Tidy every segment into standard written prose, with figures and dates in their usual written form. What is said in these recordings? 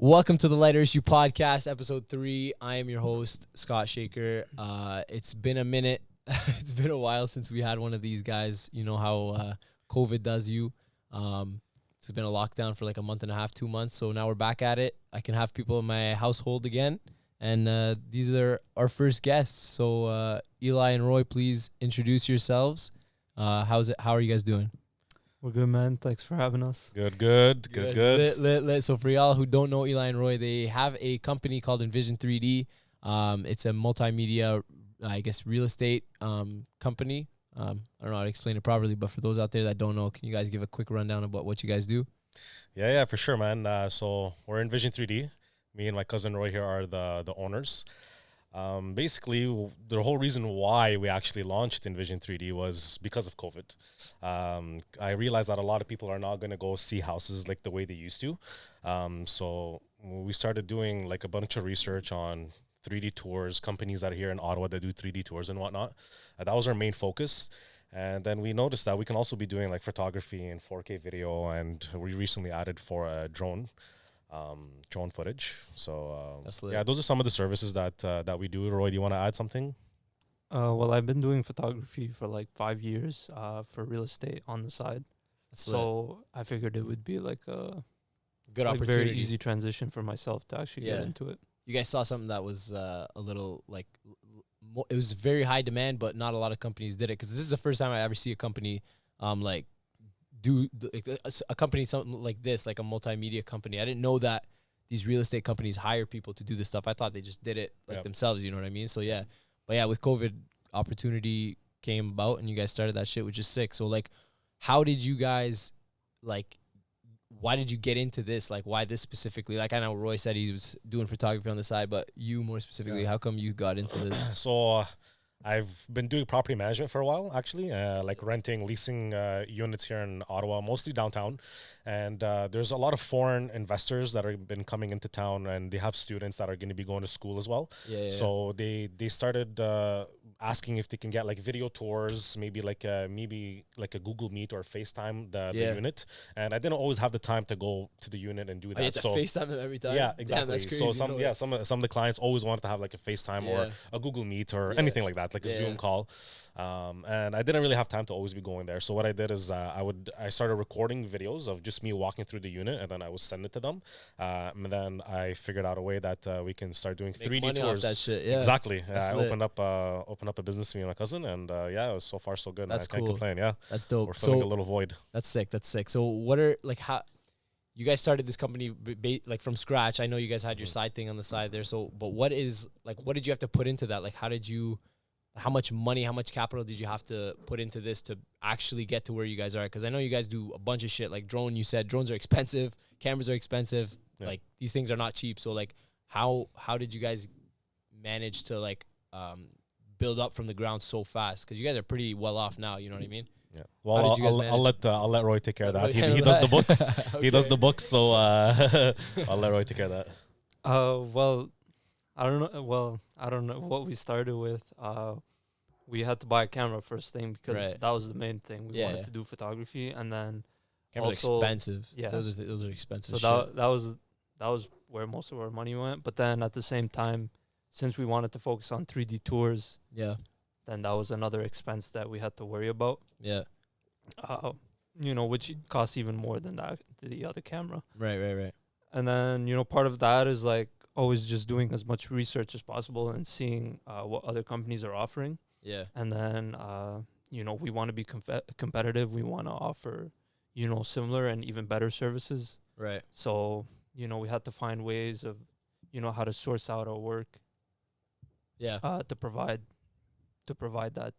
Welcome to the Lighter Issue Podcast, episode 3. I am your host, Scott Shaker. It's been a minute. It's been a while since we had one of these guys. You know how COVID does you. It's been a lockdown for like a month and a half, 2 months. So now we're back at it. I can have people in my household again. And these are our first guests. So Eli and Roy, please introduce yourselves. How are you guys doing? We're good, man. Thanks for having us. Good. Lit. So for y'all who don't know Eli and Roy, they have a company called NVision3D. It's a multimedia, I guess, real estate company. I don't know how to explain it properly, but for those out there that don't know, can you guys give a quick rundown about what you guys do? Yeah, for sure, man. So we're in Vision3D. Me and my cousin Roy here are the owners. Basically, the whole reason why we actually launched NVision3D was because of COVID. I realized that a lot of people are not going to go see houses like the way they used to. So we started doing like a bunch of research on 3D tours, companies that are here in Ottawa that do 3D tours and whatnot. That was our main focus. And then we noticed that we can also be doing like photography and 4K video. And we recently added for a drone footage. So yeah, those are some of the services that we do. Roy, do you want to add something? Well, I've been doing photography for like 5 years for real estate on the side. So I figured it would be like a good like opportunity. very easy transition for myself to actually get into it. You guys saw something that was a little like it was very high demand, but not a lot of companies did it, because this is the first time I ever see a company like do a company something like this, like a multimedia company. I didn't know that these real estate companies hire people to do this stuff. I thought they just did it like themselves, you know what I mean? So yeah, but yeah, with COVID, opportunity came about and you guys started that shit, which is sick. So like, how did you guys, like, why did you get into this? Like, why this specifically? Like, I know Roy said he was doing photography on the side, but you more specifically, how come you got into this? So I've been doing property management for a while, actually, like renting, leasing units here in Ottawa, mostly downtown. And there's a lot of foreign investors that have been coming into town, and they have students that are going to be going to school as well. So they started asking if they can get like video tours, maybe like a Google Meet or FaceTime the unit. And I didn't always have the time to go to the unit and do that. You had to FaceTime them every time? Yeah, exactly. Damn, that's crazy. So some of the clients always wanted to have like a FaceTime or a Google Meet or anything like that, like a Zoom call. And I didn't really have time to always be going there. So what I did is I started recording videos of just me walking through the unit, and then I would send it to them. And then I figured out a way that we can start doing 3D tours. That shit, Exactly. I opened up a business to me and my cousin, and it was so far so good. That's I can't complain. Yeah, that's dope. We're filling a little void. That's sick. So what are like how you guys started this company like from scratch? I know you guys had your side thing on the side there. So, but what did you have to put into that? Like, how much money, how much capital did you have to put into this to actually get to where you guys are? Because I know you guys do a bunch of shit, like drone. You said drones are expensive, cameras are expensive. Like these things are not cheap. So like, how did you guys manage to like build up from the ground so fast? Because you guys are pretty well off now. You know what I mean? Yeah. Well, I'll let Roy take care of that. He does the books. Okay. He does the books. So I'll let Roy take care of that. Well, I don't know what we started with. We had to buy a camera first thing because that was the main thing. We wanted to do photography, and then cameras are expensive. Yeah, those are expensive. So that was where most of our money went. But then at the same time, since we wanted to focus on 3D tours, then that was another expense that we had to worry about. Yeah, which costs even more than the other camera. Right. And then part of that is like always just doing as much research as possible and seeing what other companies are offering. Yeah. And then, we want to be competitive. We want to offer, similar and even better services. Right. So, we had to find ways of, how to source out our work. Yeah. To provide that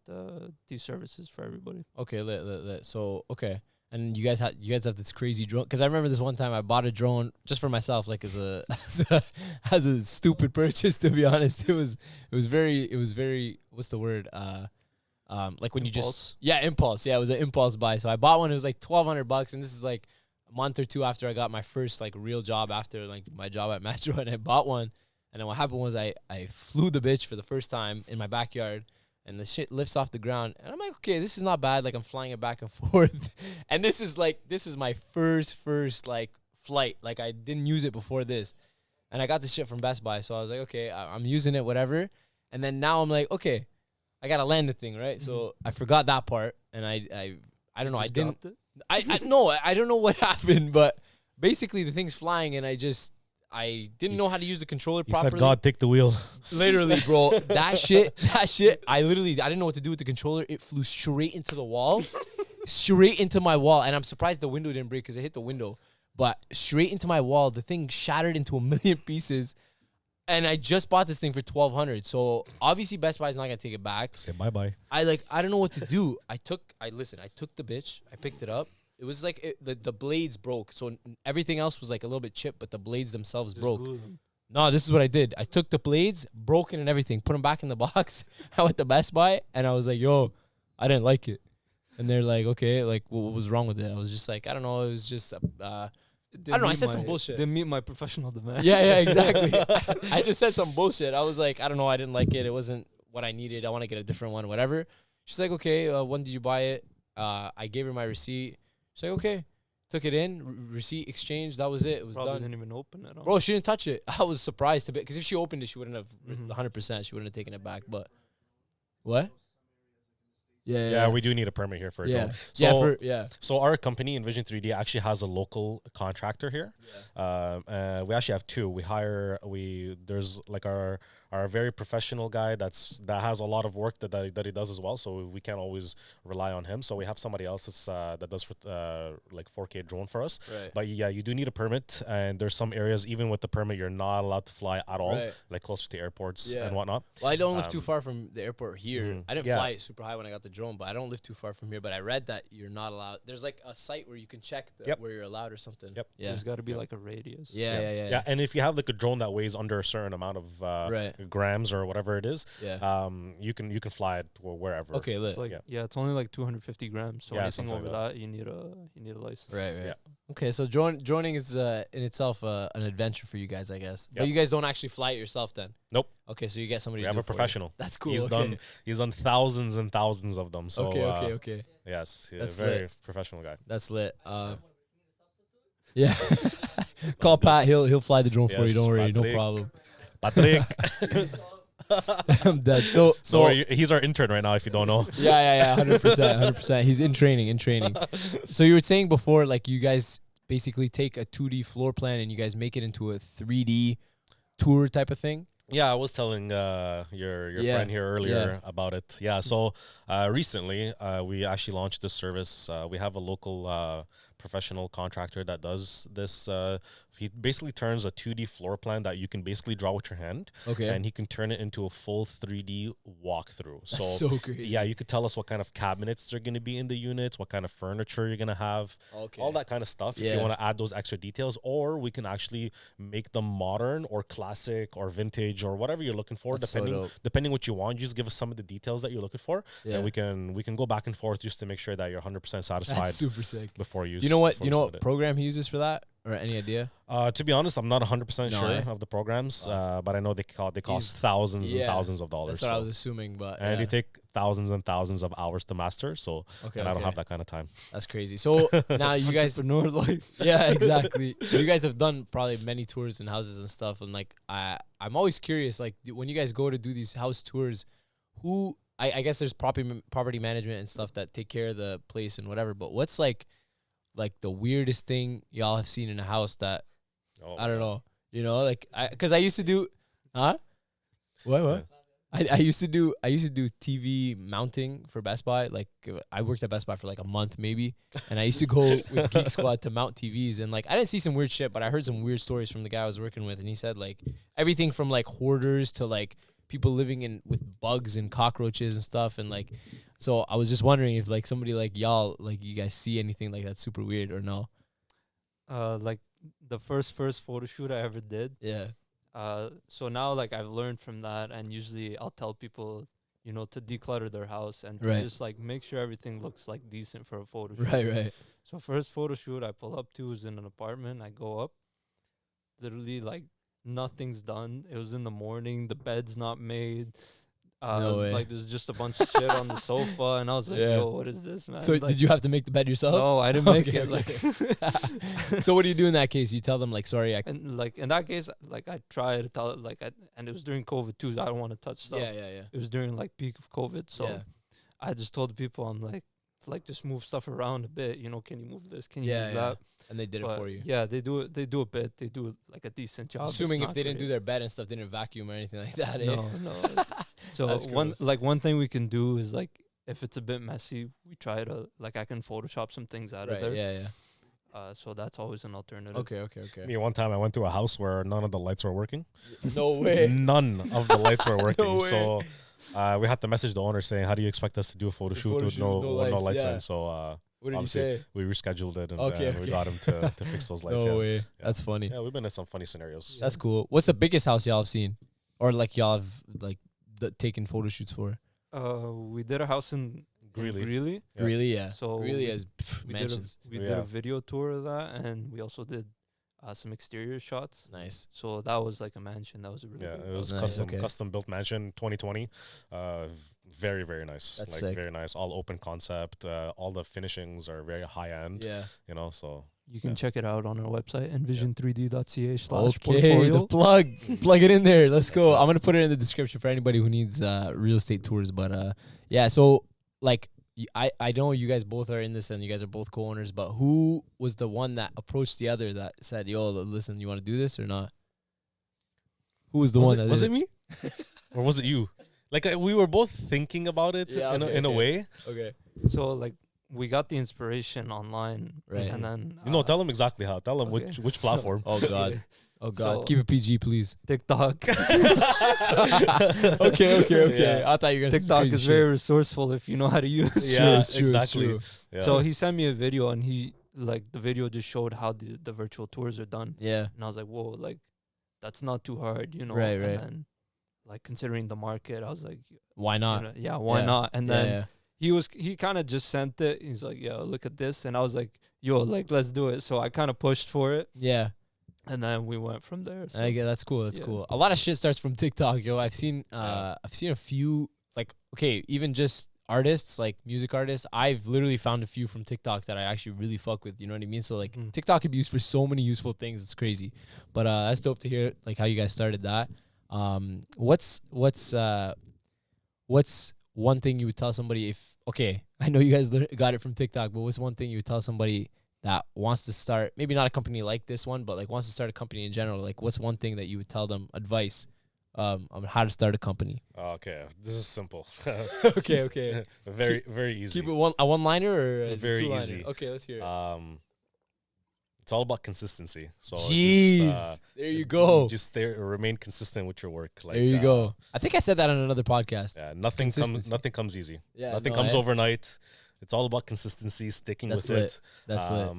these services for everybody. Okay. Lit. So, okay. And you guys have this crazy drone, because I remember this one time I bought a drone just for myself, like as a stupid purchase, to be honest. It was very what's the word? Like when impulse. Impulse. Yeah, it was an impulse buy. So I bought one. It was like $1,200, and this is like a month or two after I got my first like real job after like my job at Metro, and I bought one. And then what happened was I flew the bitch for the first time in my backyard. And the shit lifts off the ground. And I'm like, okay, this is not bad. Like, I'm flying it back and forth. And this is my first, like, flight. Like, I didn't use it before this. And I got this shit from Best Buy. So I was like, okay, I'm using it, whatever. And then now I'm like, okay, I got to land the thing, right? So I forgot that part. And I don't know. I didn't. No, I don't know what happened. But basically the thing's flying and I didn't know how to use the controller properly. He said, God, take the wheel. Literally, bro. That shit, I didn't know what to do with the controller. It flew straight into the wall. Straight into my wall. And I'm surprised the window didn't break because it hit the window. But straight into my wall, the thing shattered into a million pieces. And I just bought this thing for $1,200. So obviously Best Buy's not gonna take it back. Say bye-bye. I don't know what to do. I took the bitch, I picked it up. It was like the blades broke. So everything else was like a little bit chipped, but the blades themselves broke. No, this is what I did. I took the blades, broken and everything, put them back in the box. I went to Best Buy and I was like, yo, I didn't like it. And they're like, okay, like what was wrong with it? I was just like, I don't know. It was just I don't know. I said some bullshit. Didn't meet my professional demand. Yeah, exactly. I just said some bullshit. I was like, I don't know. I didn't like it. It wasn't what I needed. I want to get a different one, whatever. She's like, okay, when did you buy it? I gave her my receipt. She's like, okay. Took it in, receipt exchanged. That was it. It was Probably done. Didn't even open it. Bro, she didn't touch it. I was surprised to be, because if she opened it, she wouldn't have 100%. She wouldn't have taken it back. But what? Yeah, we do need a permit here for a drone. So our company, NVision3D, actually has a local contractor here. Yeah. We actually have two. There's like our very professional guy that has a lot of work that he does as well. So we can't always rely on him. So we have somebody else that does like 4K drone for us. Right. But yeah, you do need a permit, and there's some areas even with the permit you're not allowed to fly at all, like closer to airports and whatnot. Well, I don't live too far from the airport here. I didn't fly it super high when I got the drone, but I don't live too far from here. But I read that you're not allowed. There's like a site where you can check where you're allowed or something. Yep. Yeah. There's got to be like a radius. Yeah. And if you have like a drone that weighs under a certain amount of grams or whatever it is, you can fly it wherever. Okay, it's like, it's only like 250 grams. So anything over that, you need a license. Right. Yeah. Okay, so droning is in itself an adventure for you guys, I guess. But you guys don't actually fly it yourself then? Nope. Okay, so you get somebody. We to have do a professional. That's cool. He's done thousands and thousands of them. So okay. Yes, he's That's a very lit. professional guy. That's lit. Yeah. Call Pat. He'll fly the drone for you. Don't worry. Patrick. No problem. Patrick. I'm dead. So he's our intern right now. If you don't know. Yeah. 100%. He's in training. So you were saying before, like you guys basically take a 2D floor plan and you guys make it into a 3D tour type of thing. Yeah, I was telling your friend here earlier about it. Yeah, so recently we actually launched this service. We have a local professional contractor that does this. He basically turns a 2D floor plan that you can basically draw with your hand. Okay. And he can turn it into a full 3D walkthrough. That's so crazy. Yeah, you could tell us what kind of cabinets are going to be in the units, what kind of furniture you're going to have, all that kind of stuff. If you want to add those extra details, or we can actually make them modern or classic or vintage or whatever you're looking for, depending what you want. Just give us some of the details that you're looking for, and we can go back and forth just to make sure that you're 100% satisfied. That's super sick. Before you. You know what program he uses for that, or any idea? To be honest, I'm not 100% sure of the programs, but I know they cost thousands and thousands of dollars. That's what I was assuming, but and they take thousands and thousands of hours to master. So I don't have that kind of time. That's crazy. So now you guys, entrepreneur life. Yeah, exactly. So you guys have done probably many tours and houses and stuff, and like I'm always curious, like when you guys go to do these house tours, who I guess there's property management and stuff that take care of the place and whatever, but what's like the weirdest thing y'all have seen in a house that I don't know, like because I used to do, what? I used to do TV mounting for Best Buy. Like I worked at Best Buy for like a month maybe, and I used to go with Geek Squad to mount TVs, and like I didn't see some weird shit, but I heard some weird stories from the guy I was working with, and he said like everything from like hoarders to like people living with bugs and cockroaches and stuff, and like. So I was just wondering if like somebody like y'all, like you guys see anything like that's super weird or no? Like the first photo shoot I ever did. Yeah. So now like I've learned from that, and usually I'll tell people, to declutter their house and to just like make sure everything looks like decent for a photo shoot. Right. So first photo shoot I pull up to is in an apartment. I go up, literally like nothing's done. It was in the morning. The bed's not made. No way. Like there's just a bunch of shit on the sofa, and I was like, yo, what is this, man? So like, did you have to make the bed yourself? No, I didn't make it. Like, so what do you do in that case? You tell them like, sorry, and like in that case, like I tried to tell it, like, and it was during COVID too. So I don't want to touch stuff. Yeah. It was during like peak of COVID, so I just told the people, I'm like just move stuff around a bit. You know, can you move this? Can you move that? And they did it for you. Yeah, they do it. They do a bit. They do like a decent job. Assuming if they didn't do their bed and stuff, they didn't vacuum or anything like that. No. So one thing we can do is like if it's a bit messy, we try to like I can Photoshop some things out of there. Yeah. So that's always an alternative. Okay. Me, one time I went to a house where none of the lights were working. No way. None of the lights were working. No way. So we had to message the owner saying, "How do you expect us to do a photo shoot with no lights in?" So what did you say? We rescheduled it and we got him to fix those lights. No way. That's funny. Yeah, we've been in some funny scenarios. That's cool. What's the biggest house y'all have seen, or like y'all have like taken photo shoots for? We did a house in Greeley. Greeley, yeah. So Greeley has mansions. We did a video tour of that, and we also did some exterior shots. Nice. So that was like a mansion. That was a really good it was nice. custom built mansion 2020. Very, very nice. That's like sick. Very nice. All open concept. All the finishings are very high end. Yeah. You know, so you can check it out on our website, envision3D.ca/portfolio. Okay, the plug it in there. Let's go. I'm gonna put it in the description for anybody who needs real estate tours. But yeah, so like I know you guys both are in this and you guys are both co-owners, but who was the one that approached the other that said, "Yo, listen, you want to do this or not?" Who was the one? Was it me, or was it you? Like we were both thinking about it in a way. Okay. So like we got the inspiration online, right? And then tell them exactly how. Tell them which platform. Oh God. Oh God. So keep it PG, please. TikTok. Okay. Yeah. I thought you were gonna TikTok is very resourceful if you know how to use. Yeah, exactly. Yeah. So he sent me a video, and the video just showed how the virtual tours are done. Yeah. And I was like, whoa, like that's not too hard, you know. Right. And then, like considering the market, I was like, why not? Why not? And then he kind of just sent it. He's like, yo, look at this, and I was like, yo, like let's do it. So I kind of pushed for it. Yeah. And then we went from there. So. That's cool. That's cool. A lot of shit starts from TikTok, yo. I've seen a few, like, okay, even just artists, like music artists. I've literally found a few from TikTok that I actually really fuck with. You know what I mean? So like, TikTok could be used for so many useful things. It's crazy. But that's dope to hear, like how you guys started that. What's one thing you would tell somebody if? Okay, I know you guys got it from TikTok, but what's one thing you would tell somebody that wants to start, maybe not a company like this one, but like wants to start a company in general? Like, what's one thing that you would tell them, advice on how to start a company? Okay, this is simple. Okay. Very, very easy. Keep it a one-liner or is very it two-liner? easy. Okay, let's hear it. It's all about consistency. So jeez, there you go. Just remain consistent with your work. Like, there you go. I think I said that on another podcast. Yeah, nothing comes easy. Yeah, nothing comes overnight. It's all about consistency, sticking with it. That's lit.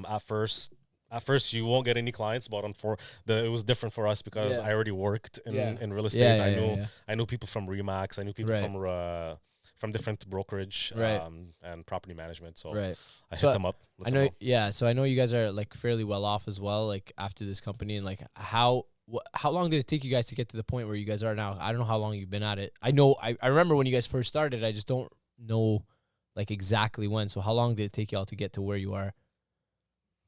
At first, you won't get any clients, but it was different for us because I already worked in real estate. I knew people from Remax. I knew people from different brokerage and property management. So I hit them up. I know. Yeah. So I know you guys are like fairly well off as well. Like after this company, and like how long did it take you guys to get to the point where you guys are now? I don't know how long you've been at it. I know. I remember when you guys first started. I just don't know like exactly when. So how long did it take y'all to get to where you are?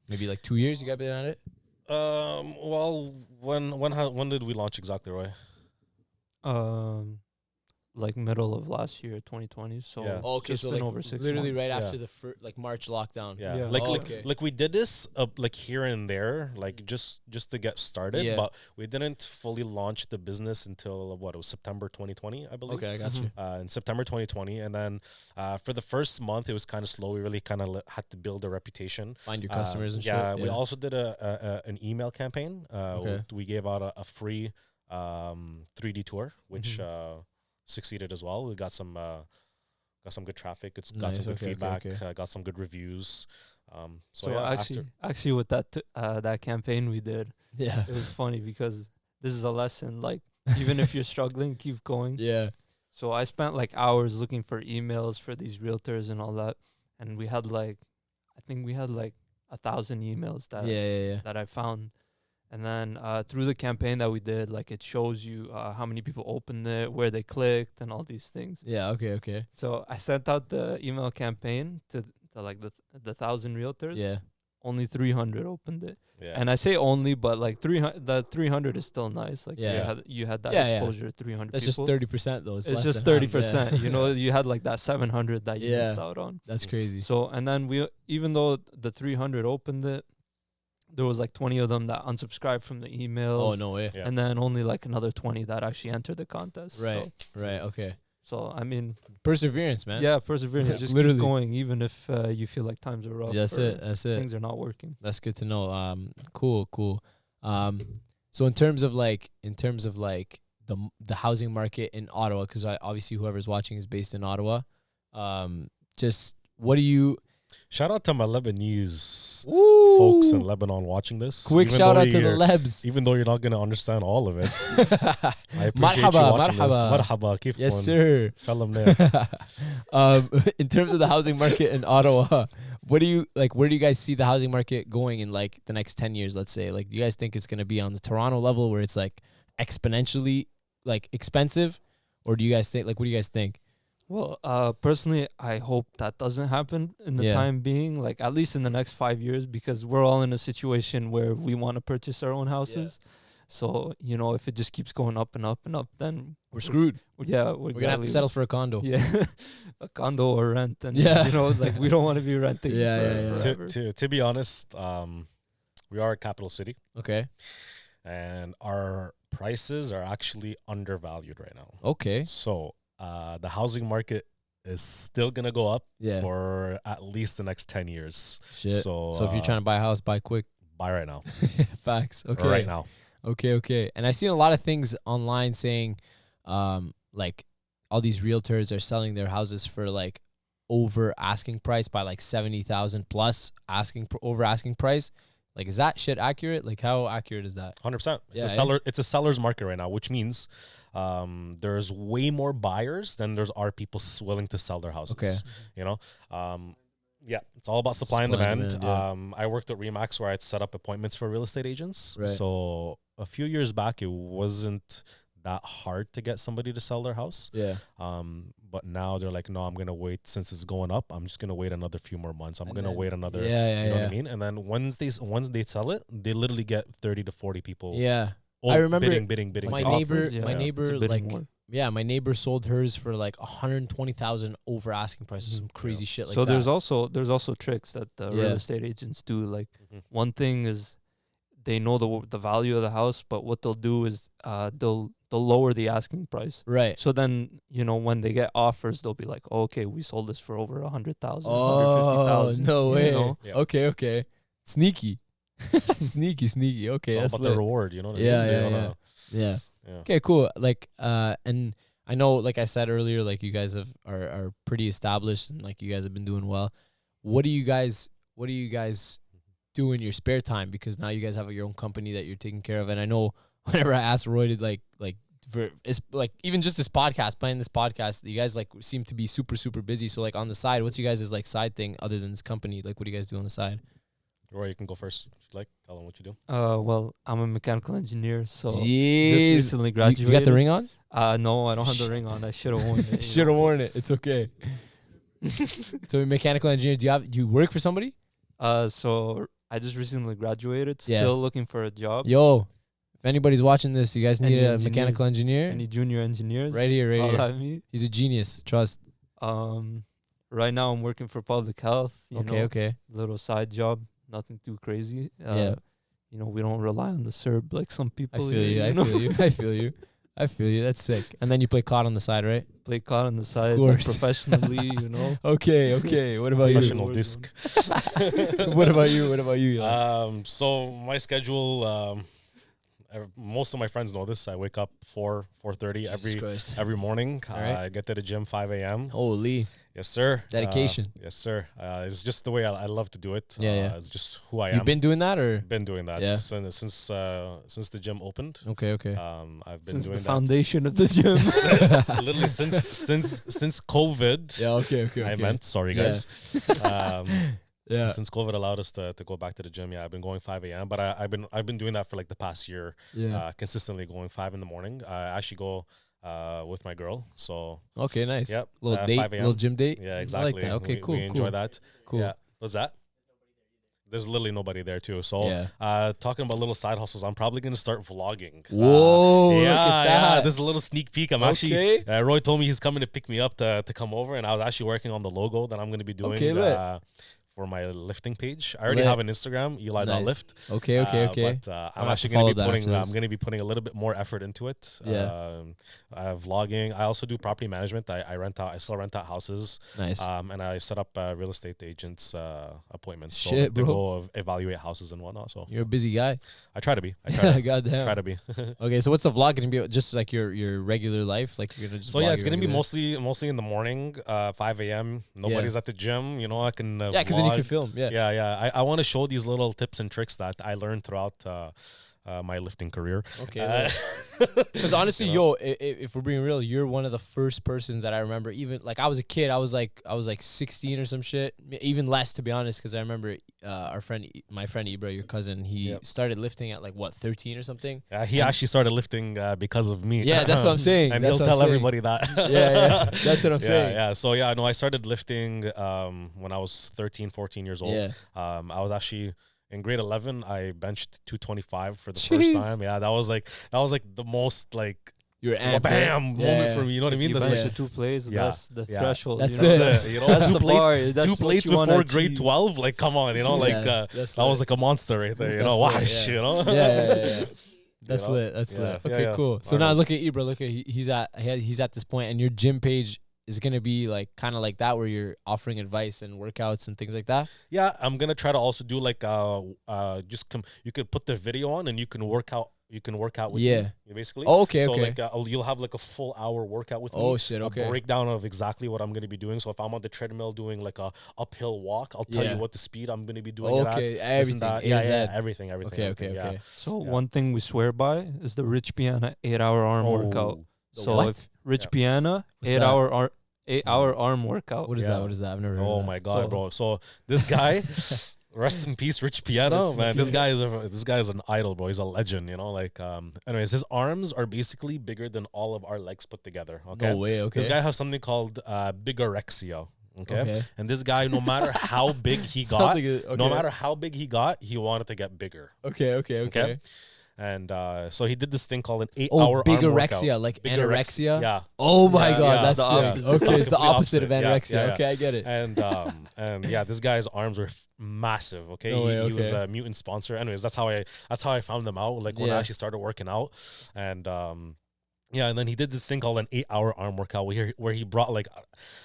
Maybe like 2 years you guys been at it? Well, when did we launch exactly, Roy? Like middle of last year, 2020. So okay, so been like over 6 literally months. right after the like March lockdown. Yeah. Like we did this like here and there, like just to get started, but we didn't fully launch the business until it was September 2020, I believe. Okay, I got you. In September 2020, and then for the first month it was kind of slow. We really kind of had to build a reputation, find your customers and shit. Yeah, we also did an email campaign. We gave out a free 3D tour, which succeeded as well. We got some good traffic. It's got some good feedback. Got some good reviews. So actually, with that campaign we did, it was funny because this is a lesson. Like even if you're struggling, keep going. Yeah. So I spent like hours looking for emails for these realtors and all that, and I think we had like 1,000 emails that I found. And then through the campaign that we did, like it shows you how many people opened it, where they clicked, and all these things. Yeah. Okay. So I sent out the email campaign to like the 1,000 realtors. Yeah. Only 300 opened it. Yeah. And I say only, but like 300 is still nice. Like you had that exposure, 300 That's people. just 30% though. It's just 30%. You know, you had like that 700 that you missed out on. That's crazy. So, and then even though the 300 opened it, there was like 20 of them that unsubscribed from the emails. Oh, no way. Yeah. And then only like another 20 that actually entered the contest. Right. Right. Okay. So, I mean, perseverance, man. yeah, perseverance. Just keep going, even if you feel like times are rough. That's it. Things are not working. That's good to know. Cool. So in terms of like the housing market in Ottawa, because obviously whoever's watching is based in Ottawa. Just what do you? Shout out to my Lebanese Woo! folks in Lebanon watching this. Quick shout out to the Lebs. Even though you're not going to understand all of it. I appreciate Marhaba, you watching this. marhaba. Marhaba, كيفكم؟ Yes, sir. Shalom there. In terms of the housing market in Ottawa, what do you like? Where do you guys see the housing market going in like the next 10 years? Let's say, like, do you guys think it's going to be on the Toronto level where it's like exponentially like expensive, or do you guys think, like, what do you guys think? Well, personally, I hope that doesn't happen in the time being, like at least in the next 5 years, because we're all in a situation where we want to purchase our own houses. So, you know, if it just keeps going up and up and up, then We're screwed. Yeah, We're going to have to settle for a condo. Yeah, a condo or rent. And, you know, like we don't want to be renting forever. To be honest, we are a capital city. Okay. And our prices are actually undervalued right now. Okay. So the housing market is still going to go up for at least the next 10 years. Shit. So if you're trying to buy a house, buy quick. Buy right now. Facts. Okay. Or right now. Okay. And I've seen a lot of things online saying, like, all these realtors are selling their houses for like over asking price by like 70,000 plus over asking price. Like, is that shit accurate? Like, how accurate is that? 100%. It's a seller's market right now, which means there's way more buyers than there are people willing to sell their houses. Okay. You know, it's all about supply and demand. I worked at Remax where I'd set up appointments for real estate agents. Right. So a few years back, it wasn't that hard to get somebody to sell their house. Yeah. But now they're like, no, I'm going to wait since it's going up. I'm just going to wait another few more months. I'm going to wait another, you know what I mean? And then once they sell it, they literally get 30 to 40 people. Yeah. I remember bidding. My neighbor, my neighbor sold hers for like 120,000 over asking price or some crazy shit like so that. So there's also tricks that the real estate agents do. Like one thing is they know the value of the house, but what they'll do is they'll lower the asking price. Right. So then, you know, when they get offers, they'll be like, oh, okay, we sold this for over 100,000, oh, 150,000. No way. You know? Okay. Sneaky. Sneaky. Okay. It's That's all about the reward, you know what I mean? Yeah. Okay, cool. Like, and I know, like I said earlier, like you guys are pretty established and like you guys have been doing well. What do you guys do in your spare time? Because now you guys have your own company that you're taking care of. And I know whenever I asked Roy to like for it's like even just this podcast, playing this podcast, you guys like seem to be super, super busy. So like on the side, what's you guys' like side thing other than this company? Like what do you guys do on the side? Roy, you can go first. Like, tell them what you do. Well, I'm a mechanical engineer, so just Jeez. recently graduated. You got the ring on? No, I don't have the ring on. I should have worn it. Should have worn it. It's okay. So you're a mechanical engineer. Do you work for somebody? So I just recently graduated. Still looking for a job. Yo, if anybody's watching this, you guys need a mechanical engineer. Any junior engineers? Right here. Me. He's a genius. Trust. Right now I'm working for public health. Okay. Little side job. Nothing too crazy. Yeah. You know, we don't rely on the CERB like some people. I feel you. That's sick. And then you play COD on the side, right? Play COD on the side, like professionally, you know. Okay. What about you? Professional disc. What about you? So my schedule, most of my friends know this. I wake up 4:30 every morning. I get to the gym 5 a.m. Holy. Yes, sir. Dedication. Yes, sir. It's just the way I love to do it. Yeah. It's just who I am. You've been doing that, or? Been doing that since the gym opened. Okay. I've been since doing the foundation of the gym. Literally since COVID. Yeah. Okay. I meant, sorry guys. Yeah. Since COVID allowed us to go back to the gym, I've been going 5 a.m. But I've been doing that for like the past year. Yeah. Consistently going 5 in the morning. I actually go with my girl. So Okay, nice. Yep. Little date, 5 a.m. little gym date. Yeah, I exactly. like that. Okay, cool. We enjoy that. Cool. Yeah. What's that? There's literally nobody there too. So talking about little side hustles, I'm probably gonna start vlogging. Whoa, look at that. This is a little sneak peek. I'm actually Roy told me he's coming to pick me up to come over, and I was actually working on the logo that I'm gonna be doing for my lifting page. I already have an Instagram, Eli.lift. Okay. But I'm actually gonna be putting I'm gonna be putting a little bit more effort into it. Vlogging. I also do property management. I still rent out houses. Nice. And I set up real estate agents appointments. Shit, to bro. go evaluate houses and whatnot. So You're a busy guy. I try to be. Goddamn. Try to be. Okay, so what's the vlog gonna be? Just like your regular life? Like you're gonna just it's gonna be mostly in the morning, 5 a.m. Nobody's at the gym. You know, I can because then you can film. I want to show these little tips and tricks that I learned throughout my lifting career. Okay. Because honestly, if we're being real, you're one of the first persons that I remember. Even like I was a kid, I was like 16 or some shit, even less to be honest. Because I remember my friend Ibra, your cousin, he started lifting at like what 13 or something. He actually started lifting because of me. Yeah, that's what I'm saying. And that's he'll tell everybody that. Yeah, that's what I'm saying. Yeah. So I started lifting when I was 13, 14 years old. Yeah. I was actually. In grade 11, I benched 225 for the first time. Yeah, that was like the most like you're bam moment for me. You know what I mean? You bench 2 plays. That's the threshold. That's it. You know, that's 2 the plates, bar. That's 2 plates before grade 12. Like, come on, you know, that was like a monster right there. You know, wash. You know. Yeah. That's lit. That's lit. Okay, cool. So now look at Ibra. Look at he's at this point, and your gym page is gonna be like kind of like that, where you're offering advice and workouts and things like that. Yeah, I'm gonna try to also do like you could put the video on and you can work out. You can work out with me, basically. Oh, okay. So like you'll have like a full hour workout with me. Oh shit. Okay. A breakdown of exactly what I'm gonna be doing. So if I'm on the treadmill doing like a uphill walk, I'll tell you what the speed I'm gonna be doing. Okay. Everything. Everything. Okay. So one thing we swear by is the Rich Piana 8-hour arm workout. So if Rich Piana 8-hour arm workout. What is that? What is that? I've never heard of that. My god, bro. So this guy rest in peace, Rich Piano, man. This guy is an idol, bro. He's a legend, you know. Like, anyways, his arms are basically bigger than all of our legs put together. Okay. No way. Okay. This guy has something called bigorexia. Okay. And this guy, no matter how big he got, no matter how big he got, he wanted to get bigger. Okay. And so he did this thing called an 8-hour bigorexia, like anorexia. Yeah. Oh my god, that's sick. Okay, it's the opposite of anorexia. Okay, I get it. And this guy's arms were massive. Okay, he was a mutant sponsor. Anyways, that's how I found them out. Like when I actually started working out, and and then he did this thing called an 8-hour arm workout where he brought like,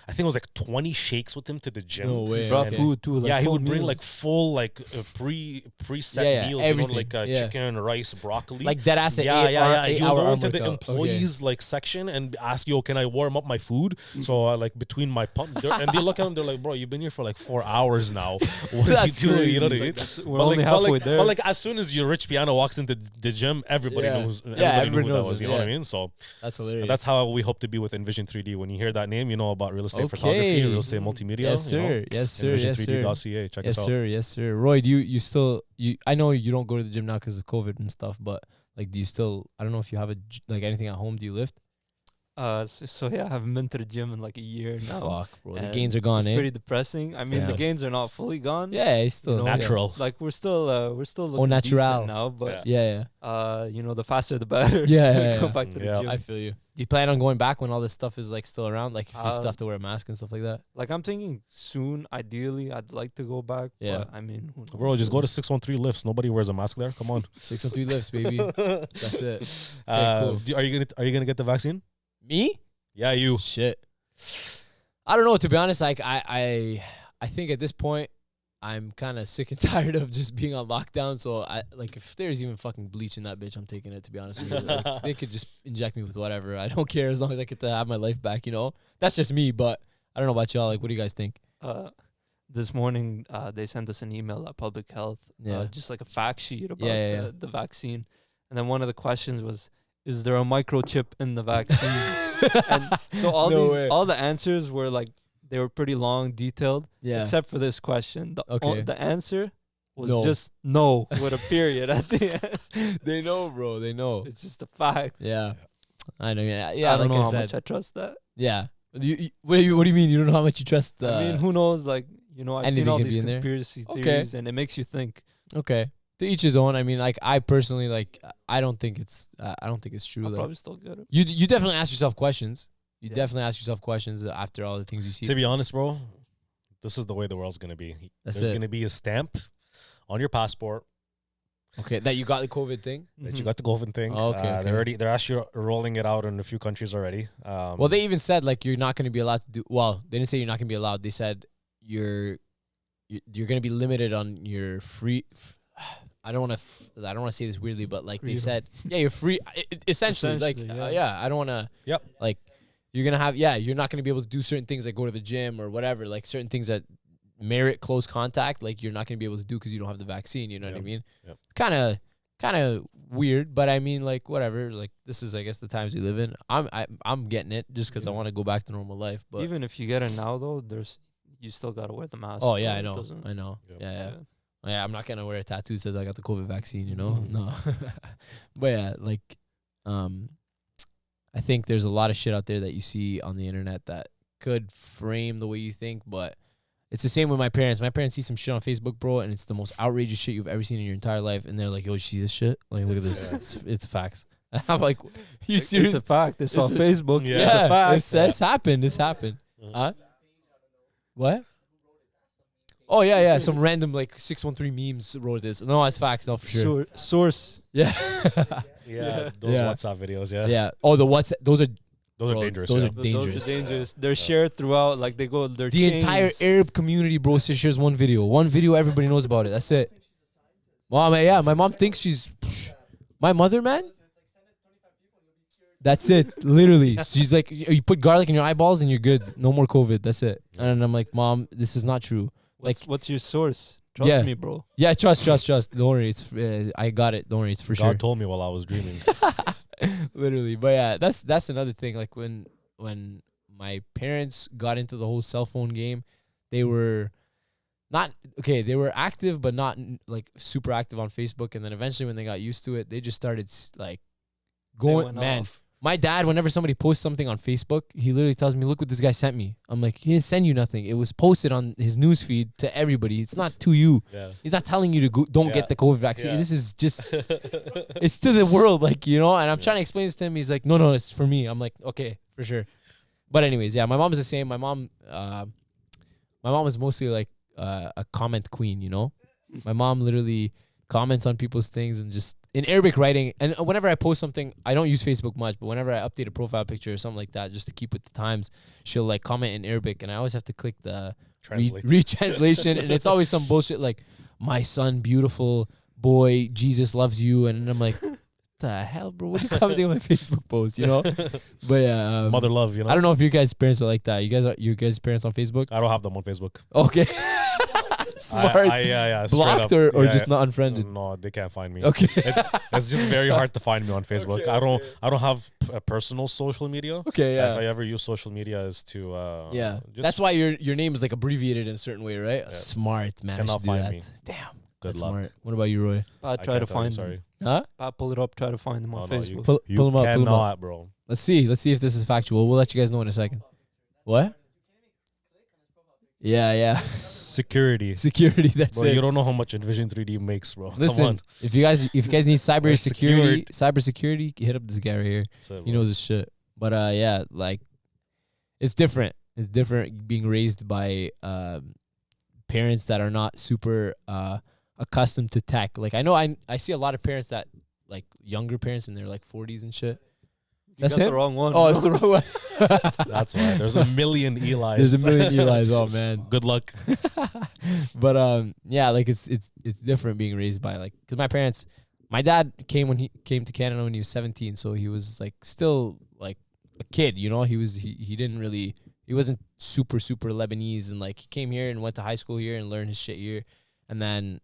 I think it was like 20 shakes with him to the gym. No way. He brought food too. Like he would bring meals. like full like preset meals, everything. You know, like chicken, rice, broccoli. Like that ass. He would go into the employees like section and ask you, can I warm up my food? So like between my pump, and they look at him, they're like, bro, you've been here for like 4 hours now. What are you doing? You know what I mean? We're only halfway there. But like as soon as your Rich Piano walks into the gym, everybody knows. Everybody knew who that was. You know what I mean? So that's hilarious. That's how we hope to be with NVision3D. When you hear that name, you know about real estate photography, real estate multimedia. Yes, sir. Yes, sir. NVision3D.ca. Check us out. Yes, sir. Roy, do you still? I know you don't go to the gym now because of COVID and stuff, but like, do you still? I don't know if you have anything at home. Do you lift? So I haven't been to the gym in like a year now. Fuck, bro. The gains are gone, It's pretty depressing. I mean, the gains are not fully gone. Yeah, it's still natural. Like we're still looking decent now, but the faster the better. Go back to the gym. I feel you. Do you plan on going back when all this stuff is like still around? Like if you still have to wear a mask and stuff like that? Like I'm thinking soon, ideally, I'd like to go back. Yeah. But, I mean, bro, just go to 613 lifts. Nobody wears a mask there. Come on. 613 lifts, baby. That's it. Okay, cool. Are you gonna get the vaccine? Me? Yeah, you. Shit. I don't know. To be honest, like I think at this point, I'm kind of sick and tired of just being on lockdown. So if there's even fucking bleach in that bitch, I'm taking it. To be honest with you, like, they could just inject me with whatever. I don't care as long as I get to have my life back. You know, that's just me. But I don't know about y'all. Like, what do you guys think? This morning, they sent us an email at Public Health, just like a fact sheet about the vaccine, and then one of the questions was, is there a microchip in the vaccine? And so all the answers were like they were pretty long, detailed. Yeah. Except for this question. The answer was No. just no with a period at the end. They know, bro. They know. It's just a fact. Yeah. I know. Yeah. I don't like know I how said. much I trust that. Yeah. What do you mean? You don't know how much you trust? I mean, who knows? Like, you know, I've anything seen all can these be in there. conspiracy Okay. theories, and it makes you think. Okay. To each his own. I mean, like I personally, like I don't think it's true. I'll like, probably still get it. you definitely ask yourself questions. You Yeah. definitely ask yourself questions after all the things you see. To be honest, bro, this is the way the world's gonna be. That's There's it. gonna be a stamp on your passport Okay, that you got the COVID thing. that you got the COVID thing. Oh, okay, okay. They're actually rolling it out in a few countries already. Well, they even said like you're not going to be allowed to do. Well, they didn't say you're not going to be allowed. They said you're going to be limited on your free. I don't want to say this weirdly, but like Freedom. they said, yeah, you're free. Essentially, like Essentially, yeah, I don't want to. Yep. Like you're gonna have you're not going to be able to do certain things like go to the gym or whatever. Like certain things that merit close contact, like you're not going to be able to do because you don't have the vaccine. You know what I mean? Yep. Kind of weird, but I mean, like whatever. Like this is, I guess, the times we live in. I'm getting it just because I want to go back to normal life. But even if you get it now, though, you still gotta wear the mask. oh yeah, so I it know, doesn't- I know. Yep. Yeah. Yeah, I'm not gonna wear a tattoo that says I got the COVID vaccine, you know? Mhm. No. But yeah, like I think there's a lot of shit out there that you see on the internet that could frame the way you think, but it's the same with my parents. My parents see some shit on Facebook, bro, and it's the most outrageous shit you've ever seen in your entire life, and they're like, "Yo, you see this shit? Like, look at this. Yeah. It's facts." I'm like, "You serious?" It's a fact. It's on It's a- Facebook. Yeah. It's a fact. It's happened. It's happened. Mhm. Huh? What? Oh yeah. Some random like 613 memes wrote this. No, it's facts. No, for sure. Source. Yeah. Yeah, those Yeah. WhatsApp videos. Yeah, Yeah. Oh, the what's those are those bro, are dangerous. those yeah. are Those dangerous. are dangerous. They're shared throughout. Like they go. They're The entire chains. Arab community, bro, shares one video. One video, everybody knows about it. That's it. Mom, yeah, my mom thinks she's my mother, man. That's it. Literally. She's like, you put garlic in your eyeballs and you're good. No more COVID. That's it. And I'm like, Mom, this is not true. What's your source? Trust Yeah. me, bro. Yeah, trust. Don't worry. It's I got it. Don't worry. It's for God sure. told me while I was dreaming. Literally. But yeah, that's another thing. Like when my parents got into the whole cell phone game, they were not okay. They were active, but not like super active on Facebook. And then eventually, when they got used to it, they just started like They going. went Man, off. my dad, whenever somebody posts something on Facebook, he literally tells me, "Look what this guy sent me." I'm like, "He didn't send you nothing. It was posted on his news feed to everybody. It's not to you. Yeah. He's not telling you to go. Don't Yeah. get the COVID vaccine. Yeah. This is just." It's to the world, like, you know, and I'm trying to explain this to him. He's like, no, it's for me. I'm like, okay, for sure. But anyways, yeah, my mom's the same. My mom is mostly like a comment queen, you know? My mom literally comments on people's things and just in Arabic writing. And whenever I post something, I don't use Facebook much, but whenever I update a profile picture or something like that, just to keep with the times, she'll like comment in Arabic. And I always have to click the Translate. read translation. And it's always some bullshit like, my son, beautiful boy, Jesus loves you. And I'm like, the hell, bro? What are you commenting on my Facebook post, you know? But yeah, Mother love, you know. I don't know if your guys' parents are like that. You guys' parents on Facebook? I don't have them on Facebook. Okay. Smart. Yeah. straight Blocked up. or Yeah, just not unfriended? No, they can't find me. Okay. It's just very hard to find me on Facebook. Okay, I don't have a personal social media. Okay, If I yeah. ever use social media, is to Yeah. Just That's why your name is like abbreviated in a certain way, right? Yeah. Smart, man. I Cannot should do find that. me. Damn. Good That's luck. smart. What about you, Roy? I I try can't to tell you, find sorry. them. Huh? I pull it up. Try to find them on No, Facebook. Pull You them up. Pull them up. cannot, bro. Let's see if this is factual. We'll let you guys know in a second. What? Yeah. Security. Security. That's Bro, it. you don't know how much Envision3D makes, bro. Come Listen, on. if you guys need We're cybersecurity, hit up this guy right here. That's it, He bro. knows his shit. But yeah, like it's different. It's different being raised by parents that are not super accustomed to tech. Like I know I see a lot of parents that like younger parents in their like 40s and shit. You That's got him? the wrong one. Oh, it's the wrong one. That's why. There's a million Eli's. There's a million Eli's. Oh man. Good luck. But yeah, like it's different being raised by like because my dad came to Canada when he was 17, so he was like still like a kid, you know. He wasn't super Lebanese, and like he came here and went to high school here and learned his shit here, and then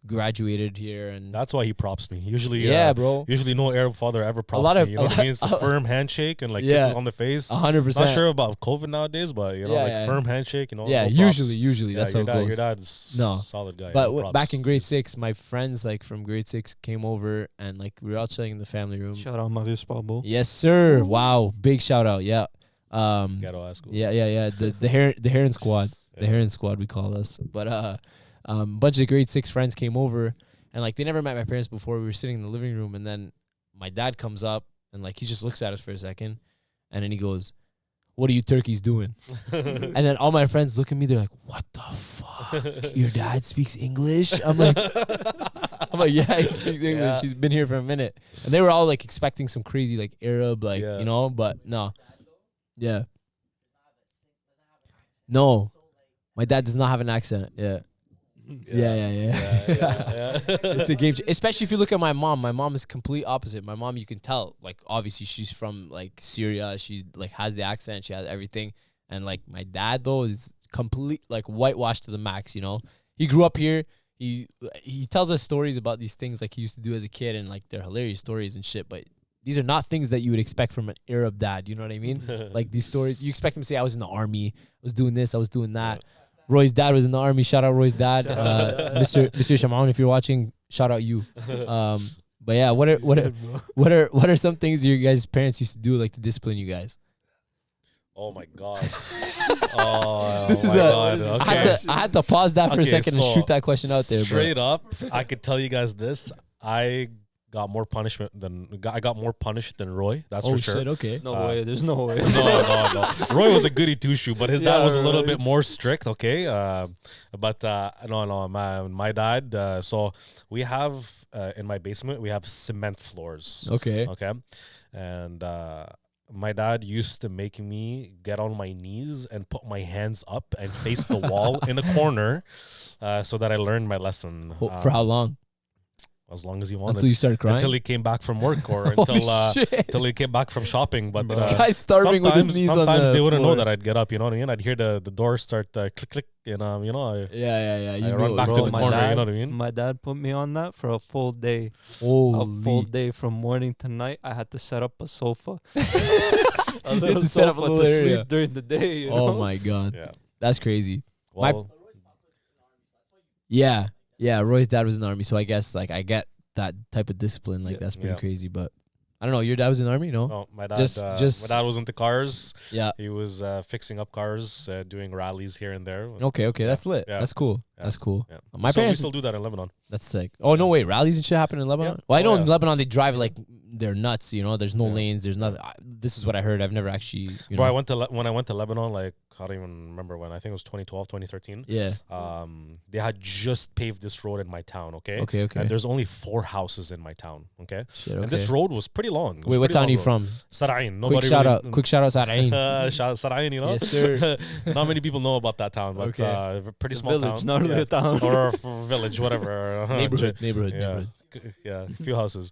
graduated here, and That's why he props me. Usually, bro. Usually, no Arab father ever props lot of- me. You know what I mean? It's a firm handshake and like kisses on the face. 100%. Not sure about COVID nowadays, but you know, firm handshake. You know, Yeah, no props. usually that's how it goes. Your dad's solid guy. But No props. back in grade 6, my friends like from grade 6 came over, and like we were all chilling in the family room. Shout out Marius Parbo. Yes, sir. Wow, big shout out. Yeah. Ghetto ass school. Yeah. The Heron Squad. The Heron Squad, we call us. But a bunch of grade 6 friends came over, and like they never met my parents before. We were sitting in the living room, and then my dad comes up, and like he just looks at us for a second, and then he goes, "What are you turkeys doing?" And then all my friends look at me. They're like, "What the fuck? Your dad speaks English?" I'm like, "Yeah, he speaks English. Yeah. He's been here for a minute." And they were all like expecting some crazy like Arab, like you know, but no. Yeah. No, my dad does not have an accent. Yeah. It's a game changer. Especially if you look at my mom. My mom is complete opposite. My mom, you can tell, like obviously she's from like Syria. She's like has the accent. She has everything. And like my dad though is complete like whitewashed to the max. You know, he grew up here. He tells us stories about these things like he used to do as a kid, and like they're hilarious stories and shit. But these are not things that you would expect from an Arab dad. You know what I mean? Like these stories, you expect him to say, "I was in the army. I was doing this. I was doing that." Roy's dad was in the army. Shout out Roy's dad, Mr. Chamoun. If you're watching, shout out you. But yeah, what are some things your guys' parents used to do like to discipline you guys? Oh my god. Oh, this is okay. I had to pause that for a second and shoot that question out there. Straight up, I could tell you guys this. I got more punished than Roy. That's for sure. Shit, okay. No way. There's no way. No. Roy was a goody two shoe, but his dad was a little bit more strict. Okay, but no. My dad. So we have in my basement we have cement floors. Okay. And my dad used to make me get on my knees and put my hands up and face the wall in a corner, so that I learned my lesson. For how long? As long as he wanted. Until you started crying? Until he came back from work or until he came back from shopping. But this guy's starving with his knees on the sometimes they wouldn't floor. know that I'd get up, you know what I mean? I'd hear the door start click, click, and you know. Yeah. I run back to the corner, you know what I mean? My dad put me on that for a full day. A full day from morning to night. I had to set up a sofa. A little sofa to sleep during the day, you know? Oh my god. Yeah. That's crazy. Well, Yeah, Roy's dad was in the army, so I guess like I get that type of discipline. Like that's pretty crazy. But I don't know. Your dad was in the army, no? No, my dad. Just my dad was into cars. Yeah. He was fixing up cars, doing rallies here and there. Okay, that's lit. Yeah. That's cool. Yeah. That's cool. Yeah. My parents we still do that in Lebanon. That's sick. Oh no way, rallies and shit happen in Lebanon. Yeah. Well, I know Oh, in yeah. Lebanon they drive like they're nuts. You know, there's no lanes. There's nothing. This is what I heard. I've never actually. You Bro, know. when I went to Lebanon, like I don't even remember when. I think it was 2012, 2013. Yeah. They had just paved this road in my town. Okay. Okay. And there's only 4 houses in my town. Okay. Shit, And this road was pretty long. It was Wait, what pretty town long are you road. from? Sara'in. Quick shout out, Sara'in. Sara'in, you know? Yes, sir. Not many people know about that town, but pretty small village, town. not really a town. Or a village, whatever. Neighborhood. Yeah, a few houses.